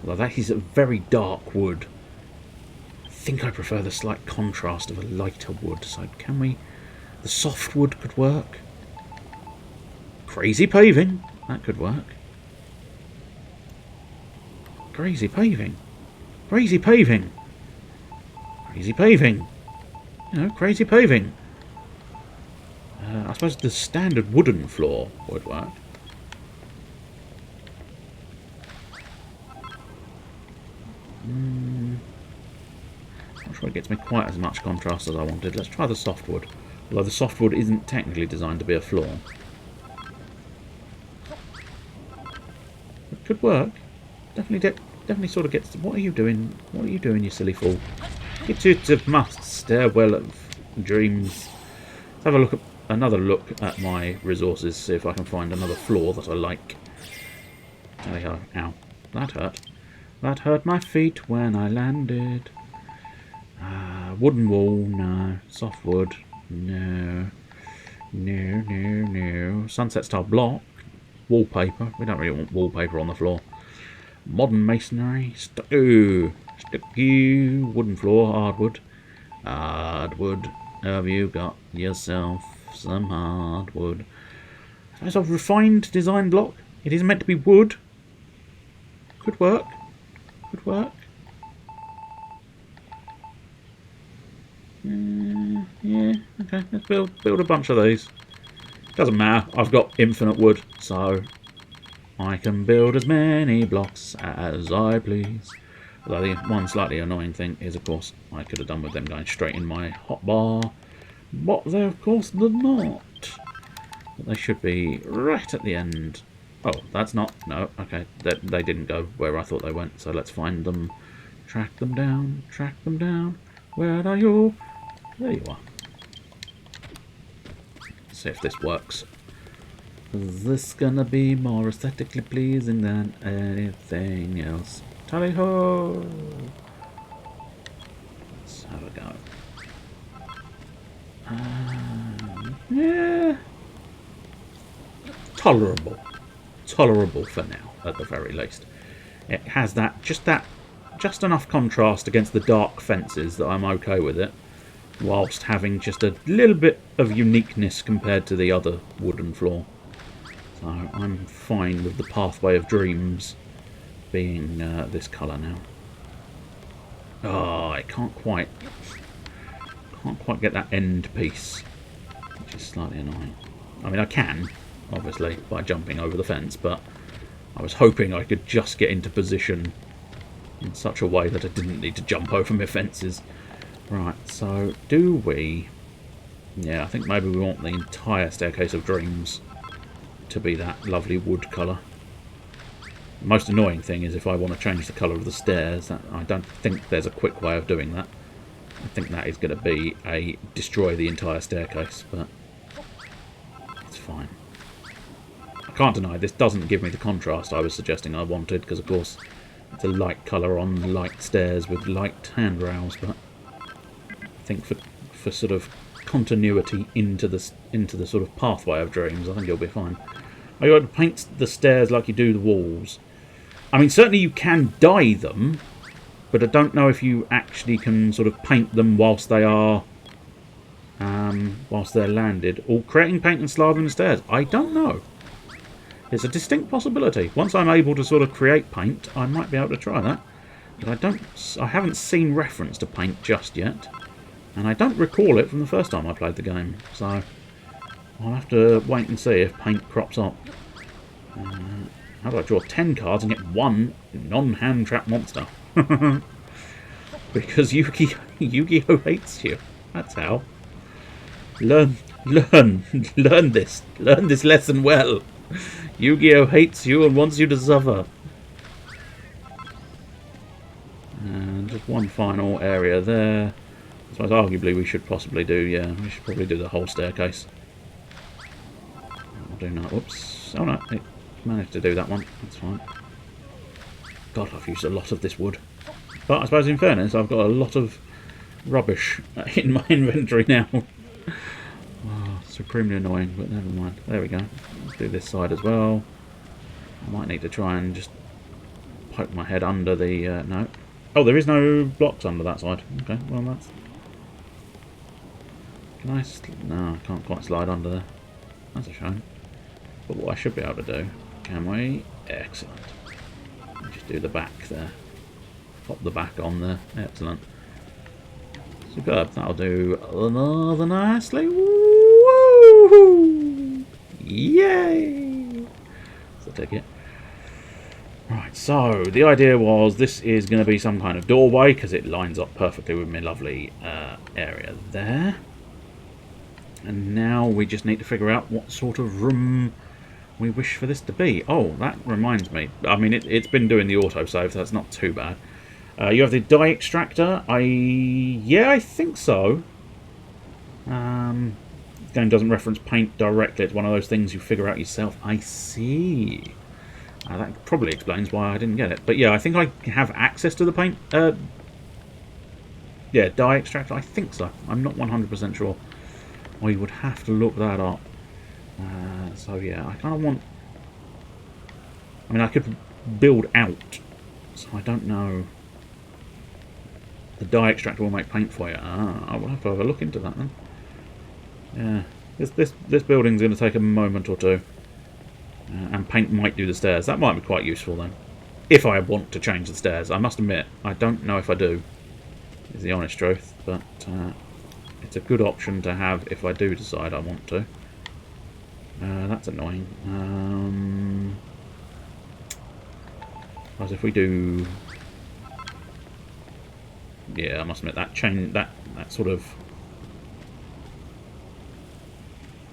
Well, that is a very dark wood. I think I prefer the slight contrast of a lighter wood. So can we? The soft wood could work. Crazy paving, that could work. Crazy paving. Crazy paving. Crazy paving. You know, crazy paving. I suppose the standard wooden floor would work. Not sure it gets me quite as much contrast as I wanted. Let's try the softwood. Although the softwood isn't technically designed to be a floor. It could work. Definitely sort of gets... What are you doing? What are you doing, you silly fool? Get to my stairwell of dreams. Let's have a look at another look at my resources. See if I can find another floor that I like. There we go. Ow. That hurt. That hurt my feet when I landed. Wooden wall, no. Softwood, no. No. Sunset style block. Wallpaper. We don't really want wallpaper on the floor. Modern masonry. Sticky. Wooden floor. Hardwood. Hardwood. Have you got yourself some hardwood? That's a refined design block. It is meant to be wood. Could work. Could work. Yeah, okay, let's build a bunch of these. Doesn't matter, I've got infinite wood, so I can build as many blocks as I please. Although the one slightly annoying thing is, of course, I could have done with them going straight in my hotbar, but they, of course, did not. But they should be right at the end. Oh, that's not... No, okay, they didn't go where I thought they went, so let's find them. Track them down, track them down. Where are you? There you are. Let's see if this works. Is this gonna be more aesthetically pleasing than anything else? Tally-ho! Let's have a go. Yeah. Tolerable. Tolerable for now, at the very least. It has just enough contrast against the dark fences that I'm okay with it, whilst having just a little bit of uniqueness compared to the other wooden floor. So I'm fine with the Pathway of Dreams being this colour now. Oh, I can't quite get that end piece, which is slightly annoying. I mean, I can, obviously, by jumping over the fence, but I was hoping I could just get into position in such a way that I didn't need to jump over my fences. Right, so do we... Yeah, I think maybe we want the entire Staircase of Dreams to be that lovely wood colour. The most annoying thing is if I want to change the colour of the stairs, I don't think there's a quick way of doing that. I think that is going to be a destroy the entire staircase, but it's fine. can't deny this doesn't give me the contrast I was suggesting I wanted, because of course it's a light colour on light stairs with light handrails, but I think for sort of continuity into the sort of pathway of dreams, I think it'll be fine. Are you able to paint the stairs like you do the walls? I mean, certainly you can dye them, but I don't know if you actually can sort of paint them whilst they are whilst they're landed, or creating paint and slaving the stairs. I don't know. It's a distinct possibility. Once I'm able to sort of create paint, I might be able to try that. But I haven't seen reference to paint just yet, and I don't recall it from the first time I played the game. So I'll have to wait and see if paint crops up. How do I draw 10 cards and get one non-hand trap monster? Because Yu-Gi-Oh hates you. That's how. Learn this. Learn this lesson well. Yu-Gi-Oh hates you and wants you to suffer. And just one final area there. I suppose arguably we should possibly do, yeah, we should probably do the whole staircase. I'll do that. Whoops. Oh no, it managed to do that one. That's fine. God, I've used a lot of this wood. But I suppose in fairness, I've got a lot of rubbish in my inventory now. Oh, supremely annoying, but never mind. There we go. Let's do this side as well. I might need to try and just poke my head under the... no. Oh, there is no blocks under that side. Okay, well that's... Can I... No, I can't quite slide under there. That's a shame. But what I should be able to do... Can we? Excellent. Just do the back there. Pop the back on there. Excellent. Superb. That'll do rather nicely. Woo! Yay! So take it. Right, so the idea was this is going to be some kind of doorway because it lines up perfectly with my lovely area there. And now we just need to figure out what sort of room we wish for this to be. Oh, that reminds me. I mean, it's been doing the autosave, so that's not too bad. You have the dye extractor. Yeah, I think so. The game doesn't reference paint directly. It's one of those things you figure out yourself. I see. That probably explains why I didn't get it. But yeah, I think I have access to the paint. Yeah, dye extractor. I think so. I'm not 100% sure. We would have to look that up. So yeah, I kind of want... I mean, I could build out. So I don't know... The dye extractor will make paint for you. I will have to have a look into that then. Yeah, this building's going to take a moment or two. And paint might do the stairs. That might be quite useful then. If I want to change the stairs. I must admit, I don't know if I do. Is the honest truth. But it's a good option to have if I do decide I want to. That's annoying. As if we do... Yeah, I must admit that change, that sort of...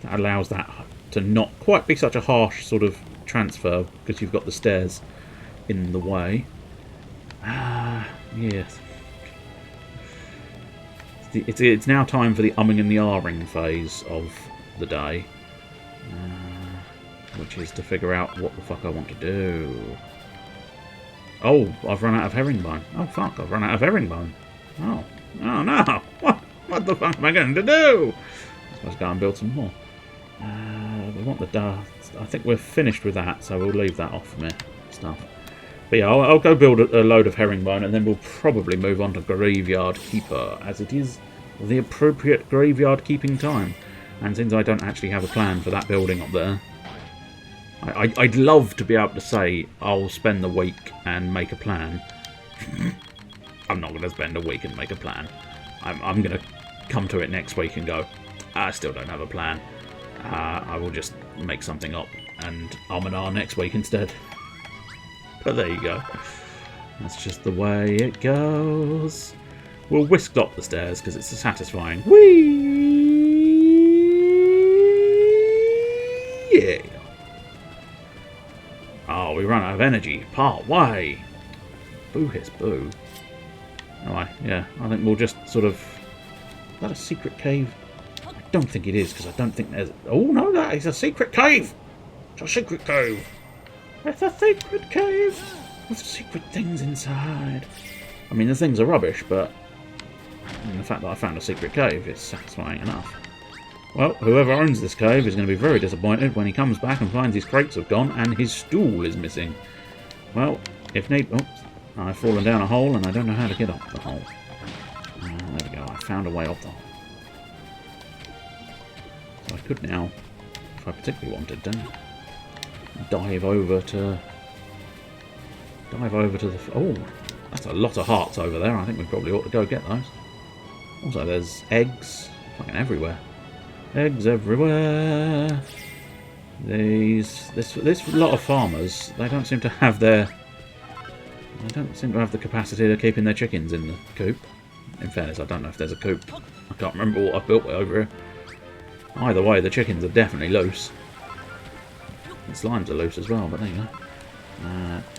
That allows that to not quite be such a harsh sort of transfer because you've got the stairs in the way. Yes. It's now time for the umming and the ahhing phase of the day. Which is to figure out what the fuck I want to do. Oh, I've run out of herringbone. Oh fuck, I've run out of herringbone. Oh no! What the fuck am I going to do? I suppose go and build some more. We want the dust. I think we're finished with that, so we'll leave that off from stuff. But yeah, I'll go build a load of herringbone, and then we'll probably move on to Graveyard Keeper, as it is the appropriate graveyard keeping time. And since I don't actually have a plan for that building up there, I'd love to be able to say I'll spend the week and make a plan. I'm not going to spend a week and make a plan. I'm going to come to it next week and go, I still don't have a plan. I will just make something up and ah next week instead. But there you go. That's just the way it goes. We'll whisk up the stairs because it's satisfying. Whee! Yeah. Oh, we run out of energy. Part way. Boo hiss boo. Alright, yeah. I think we'll just sort of... Is that a secret cave? I don't think it is, because I don't think there's... Oh, no, that is a secret cave! a secret cave. It's a secret cave with secret things inside. I mean, the things are rubbish, but the fact that I found a secret cave is satisfying enough. Well, whoever owns this cave is going to be very disappointed when he comes back and finds his crates have gone and his stool is missing. Well, if need... Oops. I've fallen down a hole and I don't know how to get up the hole. There we go. I found a way up the hole. So I could now, if I particularly wanted to, dive over to the... Oh, that's a lot of hearts over there. I think we probably ought to go get those. Also, there's eggs fucking everywhere. Eggs everywhere. This lot of farmers, they don't seem to have the capacity to keeping their chickens in the coop. In fairness, I don't know if there's a coop. I can't remember what I've built over here. Either way, the chickens are definitely loose. The slimes are loose as well, but there you go.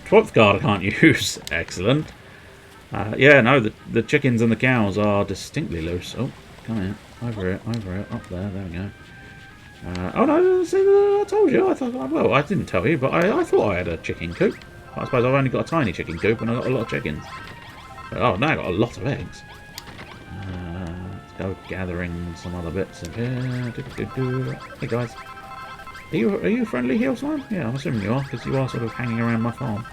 12th card I can't use. Excellent. Yeah, no, the chickens and the cows are distinctly loose. Oh, come here. Over it, up there, there we go. Oh no, see, I told you, well, I didn't tell you, but I thought I had a chicken coop. I suppose I've only got a tiny chicken coop and I've got a lot of chickens. But, oh, now I've got a lot of eggs. Let's go gathering some other bits of here. Hey guys, are you friendly heel slime? Yeah, I'm assuming you are, because you are sort of hanging around my farm.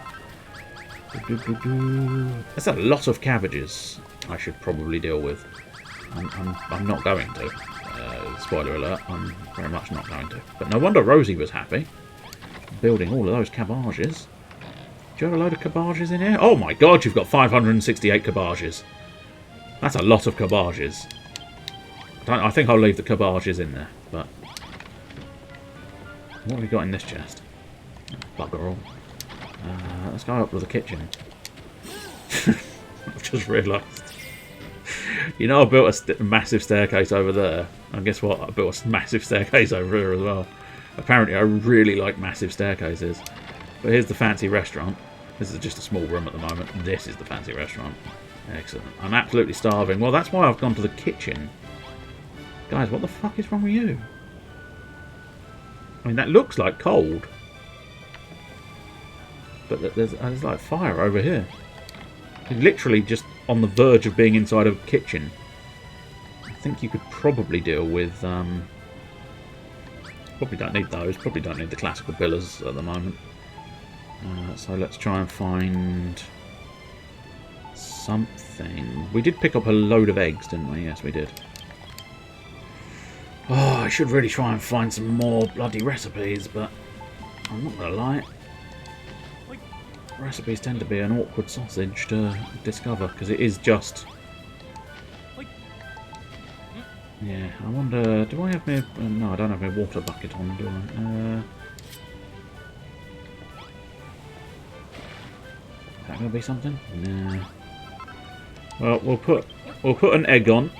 That's a lot of cabbages I should probably deal with. I'm not going to. Spoiler alert, I'm very much not going to. But no wonder Rosie was happy. Building all of those cabbages. Do you have a load of cabbages in here? Oh my god, you've got 568 cabbages. That's a lot of cabbages. I think I'll leave the cabbages in there, but... What have we got in this chest? Bugger all. Let's go up to the kitchen. I've just realised. You know, I built a massive staircase over there. And guess what? I built a massive staircase over here as well. Apparently, I really like massive staircases. But here's the fancy restaurant. This is just a small room at the moment. This is the fancy restaurant. Excellent. I'm absolutely starving. Well, that's why I've gone to the kitchen. Guys, what the fuck is wrong with you? I mean, that looks like cold. But there's like fire over here. Literally just on the verge of being inside a kitchen. I think you could probably deal with... probably don't need those. Probably don't need the classical pillars at the moment. So let's try and find something. We did pick up a load of eggs, didn't we? Yes, we did. Oh, I should really try and find some more bloody recipes, but I'm not going to lie. Recipes tend to be an awkward sausage to discover, because it is just... Yeah, I wonder... Do I have my... no, I don't have my water bucket on, do I? Is that going to be something? No. Well, we'll put an egg on.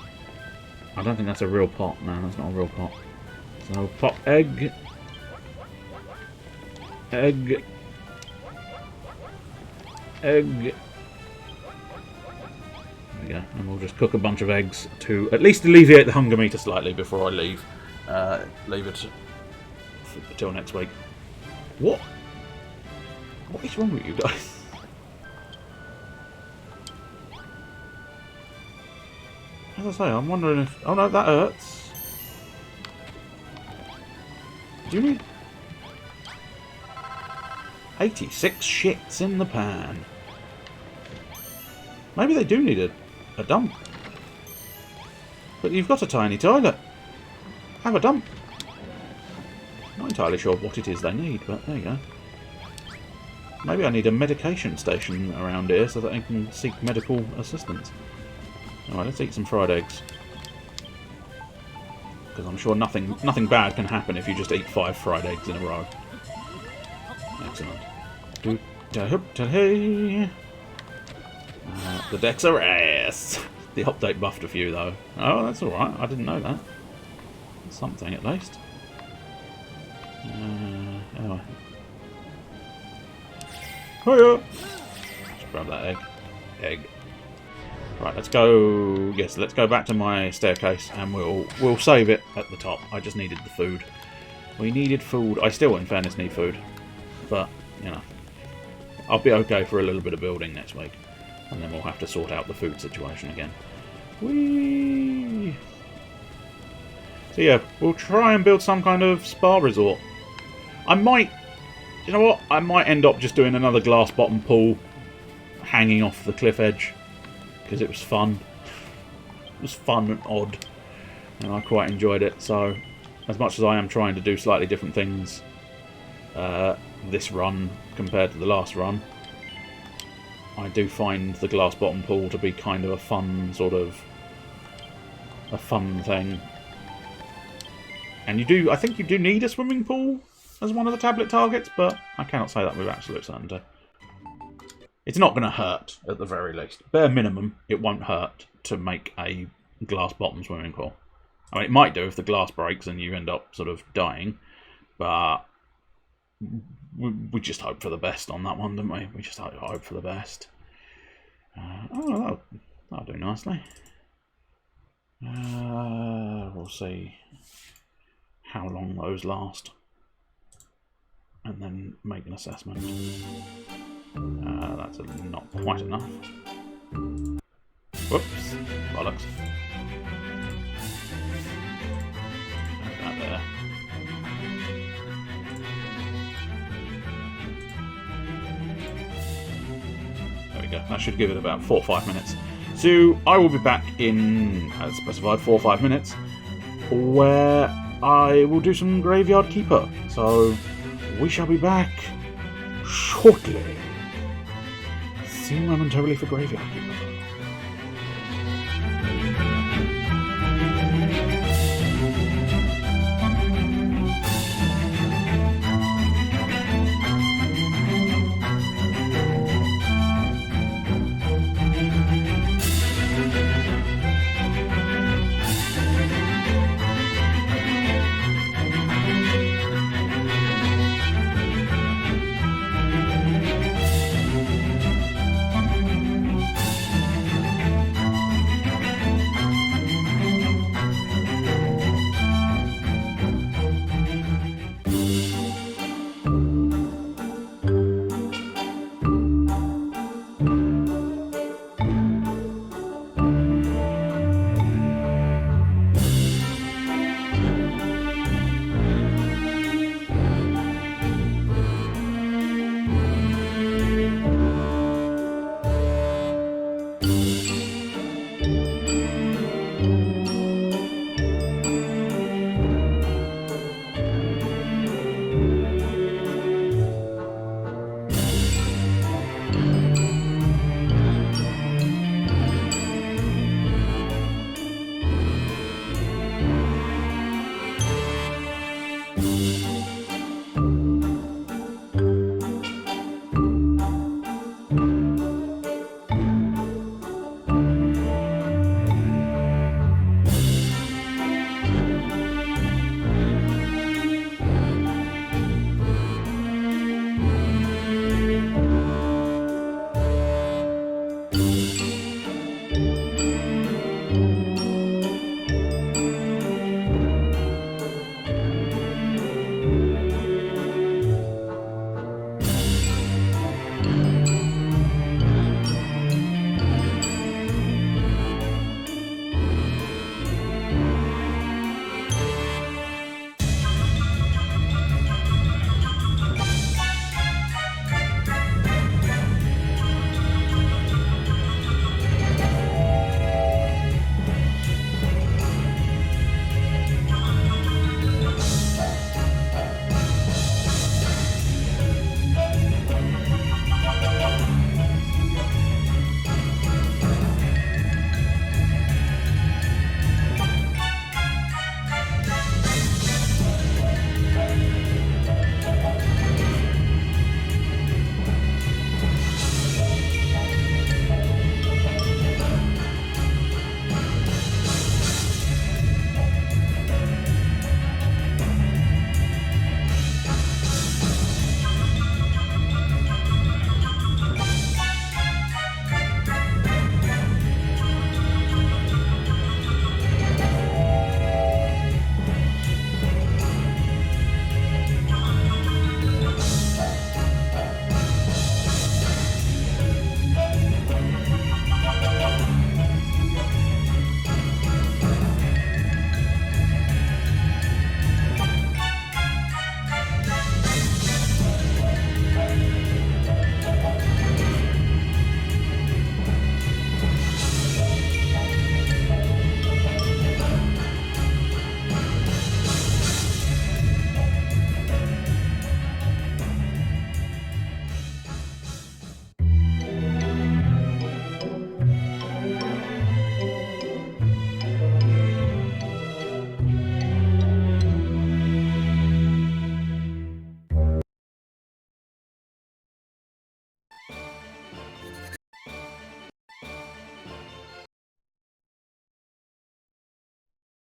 I don't think that's a real pot. No, that's not a real pot. So, pot egg. Egg. Egg. There we go. And we'll just cook a bunch of eggs to at least alleviate the hunger meter slightly before I leave. Leave it until next week. What? What is wrong with you guys? As I say, I'm wondering if... Oh no, that hurts. Do you need... 86 shits in the pan. Maybe they do need a dump. But you've got a tiny toilet. Have a dump. Not entirely sure what it is they need, but there you go. Maybe I need a medication station around here so that I can seek medical assistance. Alright, let's eat some fried eggs. Because I'm sure nothing bad can happen if you just eat 5 fried eggs in a row. Excellent. The decks are ass. The update buffed a few though. Oh, that's alright. I didn't know that. Something at least. Anyway. Hiya! Just grab that egg. Egg. Right, let's go. Yes, let's go back to my staircase, and we'll save it at the top. I just needed the food. We needed food. I still, in fairness, need food. But, you know. I'll be okay for a little bit of building next week. And then we'll have to sort out the food situation again. Whee! So yeah, we'll try and build some kind of spa resort. I might... You know what? I might end up just doing another glass bottom pool hanging off the cliff edge. Because it was fun. It was fun and odd. And I quite enjoyed it. So, as much as I am trying to do slightly different things this run compared to the last run, I do find the glass bottom pool to be kind of a fun sort of... a fun thing. And you do... I think you do need a swimming pool as one of the tablet targets, but I cannot say that with absolute certainty. It's not going to hurt, at the very least. Bare minimum, it won't hurt to make a glass bottom swimming pool. I mean, it might do if the glass breaks and you end up sort of dying, but we just hope for the best on that one, don't we? We just hope for the best. Oh, that'll do nicely. We'll see how long those last, and then make an assessment. That's not quite enough. Whoops, bollocks. That there. There we go. That should give it about 4 or 5 minutes. So I will be back in, as specified, 4 or 5 minutes, where I will do some Graveyard Keeper. So we shall be back shortly. See you momentarily for Graveyard Keeper.